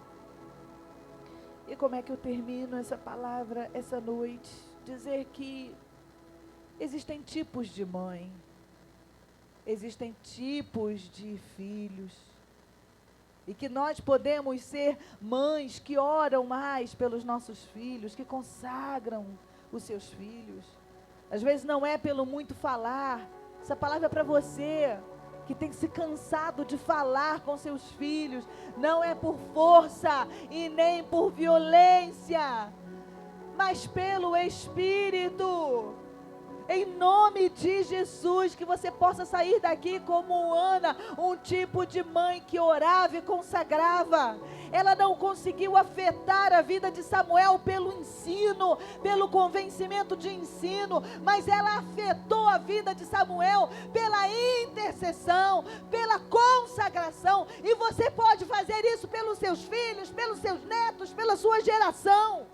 E como é que eu termino essa palavra essa noite? Dizer que existem tipos de mãe, existem tipos de filhos, e que nós podemos ser mães que oram mais pelos nossos filhos, que consagram os seus filhos. Às vezes não é pelo muito falar, essa palavra é para você, que tem se cansado de falar com seus filhos, não é por força e nem por violência, mas pelo Espírito. Em nome de Jesus, que você possa sair daqui como Ana, um tipo de mãe que orava e consagrava. Ela não conseguiu afetar a vida de Samuel pelo ensino, pelo convencimento de ensino, mas ela afetou a vida de Samuel pela intercessão, pela consagração. E você pode fazer isso pelos seus filhos, pelos seus netos, pela sua geração.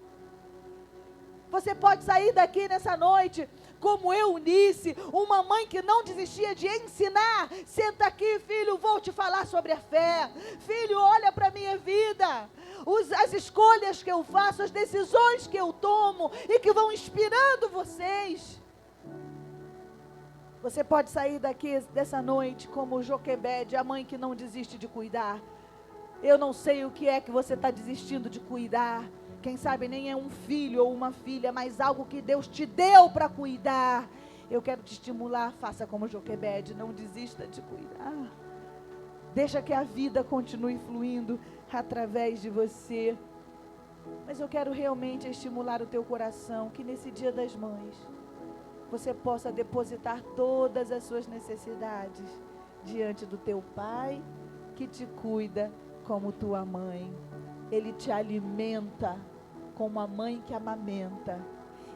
Você pode sair daqui nessa noite como Eunice, uma mãe que não desistia de ensinar. Senta aqui, filho, vou te falar sobre a fé. Filho, olha para a minha vida, as escolhas que eu faço, as decisões que eu tomo e que vão inspirando vocês. Você pode sair daqui dessa noite como Joquebede, a mãe que não desiste de cuidar. Eu não sei o que é que você está desistindo de cuidar. Quem sabe nem é um filho ou uma filha, mas algo que Deus te deu para cuidar. Eu quero te estimular, faça como Joquebede, não desista de cuidar. Deixa que a vida continue fluindo através de você. Mas eu quero realmente estimular o teu coração, que nesse Dia das Mães, você possa depositar todas as suas necessidades diante do teu Pai, que te cuida como tua mãe. Ele te alimenta como a mãe que amamenta.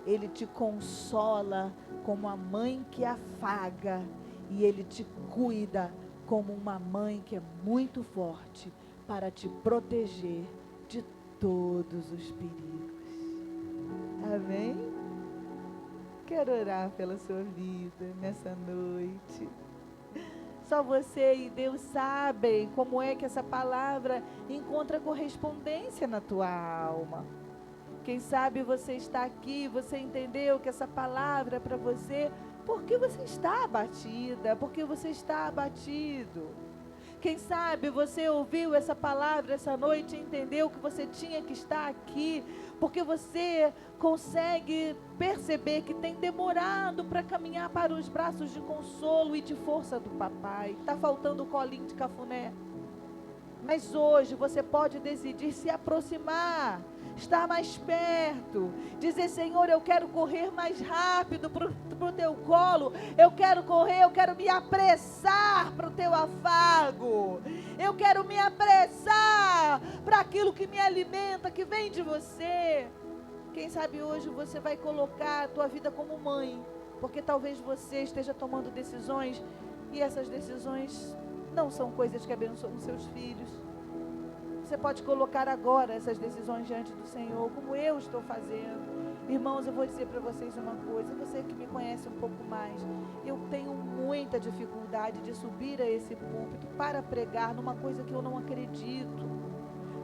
Ele te consola como a mãe que afaga. E Ele te cuida como uma mãe que é muito forte para te proteger de todos os perigos. Amém? Quero orar pela sua vida nessa noite. Só você e Deus sabem como é que essa palavra encontra correspondência na tua alma. Quem sabe você está aqui, você entendeu que essa palavra é para você porque você está abatida, porque você está abatido. Quem sabe você ouviu essa palavra essa noite e entendeu que você tinha que estar aqui, porque você consegue perceber que tem demorado para caminhar para os braços de consolo e de força do papai. Está faltando o colinho de cafuné. Mas hoje você pode decidir se aproximar, estar mais perto, dizer: Senhor, eu quero correr mais rápido para o teu colo, eu quero correr, eu quero me apressar para o teu afago, eu quero me apressar para aquilo que me alimenta, que vem de você. Quem sabe hoje você vai colocar a tua vida como mãe, porque talvez você esteja tomando decisões e essas decisões não são coisas que abençoam os seus filhos. Você pode colocar agora essas decisões diante do Senhor, como eu estou fazendo. Irmãos, eu vou dizer para vocês uma coisa, você que me conhece um pouco mais, eu tenho muita dificuldade de subir a esse púlpito para pregar numa coisa que eu não acredito,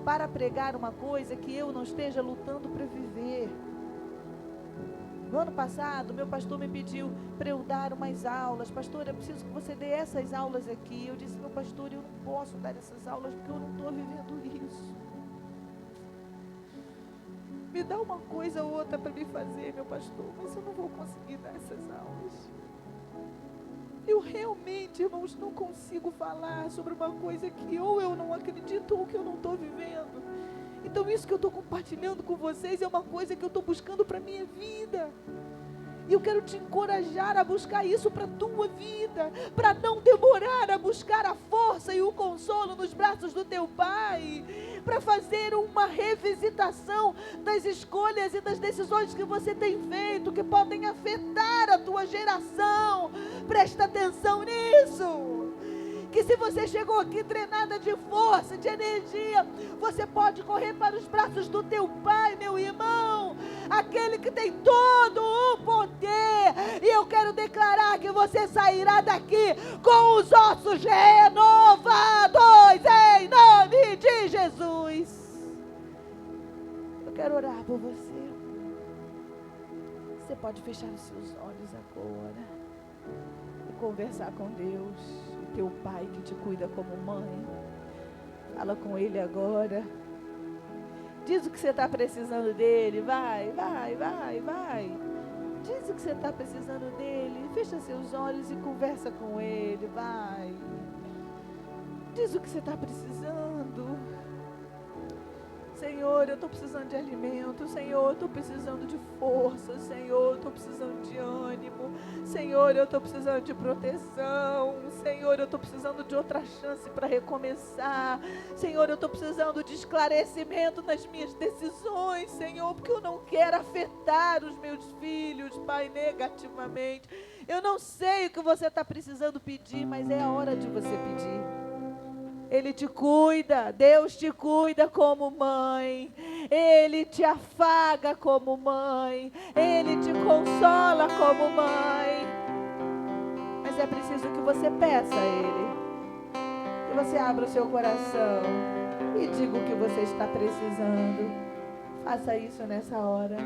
para pregar uma coisa que eu não esteja lutando para viver. No ano passado, meu pastor me pediu para eu dar umas aulas. Pastor, eu preciso que você dê essas aulas aqui. Eu disse: meu pastor, eu não posso dar essas aulas porque eu não estou vivendo isso. Me dá uma coisa ou outra para me fazer, meu pastor, mas eu não vou conseguir dar essas aulas. Eu realmente, irmãos, não consigo falar sobre uma coisa que ou eu não acredito ou que eu não estou vivendo. Então isso que eu estou compartilhando com vocês é uma coisa que eu estou buscando para a minha vida. E eu quero te encorajar a buscar isso para a tua vida, para não demorar a buscar a força e o consolo nos braços do teu Pai, para fazer uma revisitação das escolhas e das decisões que você tem feito, que podem afetar a tua geração. Presta atenção nisso. Que se você chegou aqui treinada de força, de energia, você pode correr para os braços do teu Pai, meu irmão, aquele que tem todo o poder. E eu quero declarar que você sairá daqui com os ossos renovados, em nome de Jesus. Eu quero orar por você. Você pode fechar os seus olhos agora e conversar com Deus. Teu Pai que te cuida como mãe. Fala com Ele agora. Diz o que você está precisando dEle. Vai. Diz o que você está precisando dEle. Fecha seus olhos e conversa com Ele. Vai. Diz o que você está precisando. Senhor, eu estou precisando de alimento. Senhor, eu estou precisando de força. Senhor, eu estou precisando de ânimo. Senhor, eu estou precisando de proteção. Senhor, eu estou precisando de outra chance para recomeçar. Senhor, eu estou precisando de esclarecimento nas minhas decisões, Senhor, porque eu não quero afetar os meus filhos, Pai, negativamente. Eu não sei o que você está precisando pedir, mas é a hora de você pedir. Ele te cuida, Deus te cuida como mãe, Ele te afaga como mãe, Ele te consola como mãe, mas é preciso que você peça a Ele, que você abra o seu coração e diga o que você está precisando. Faça isso nessa hora.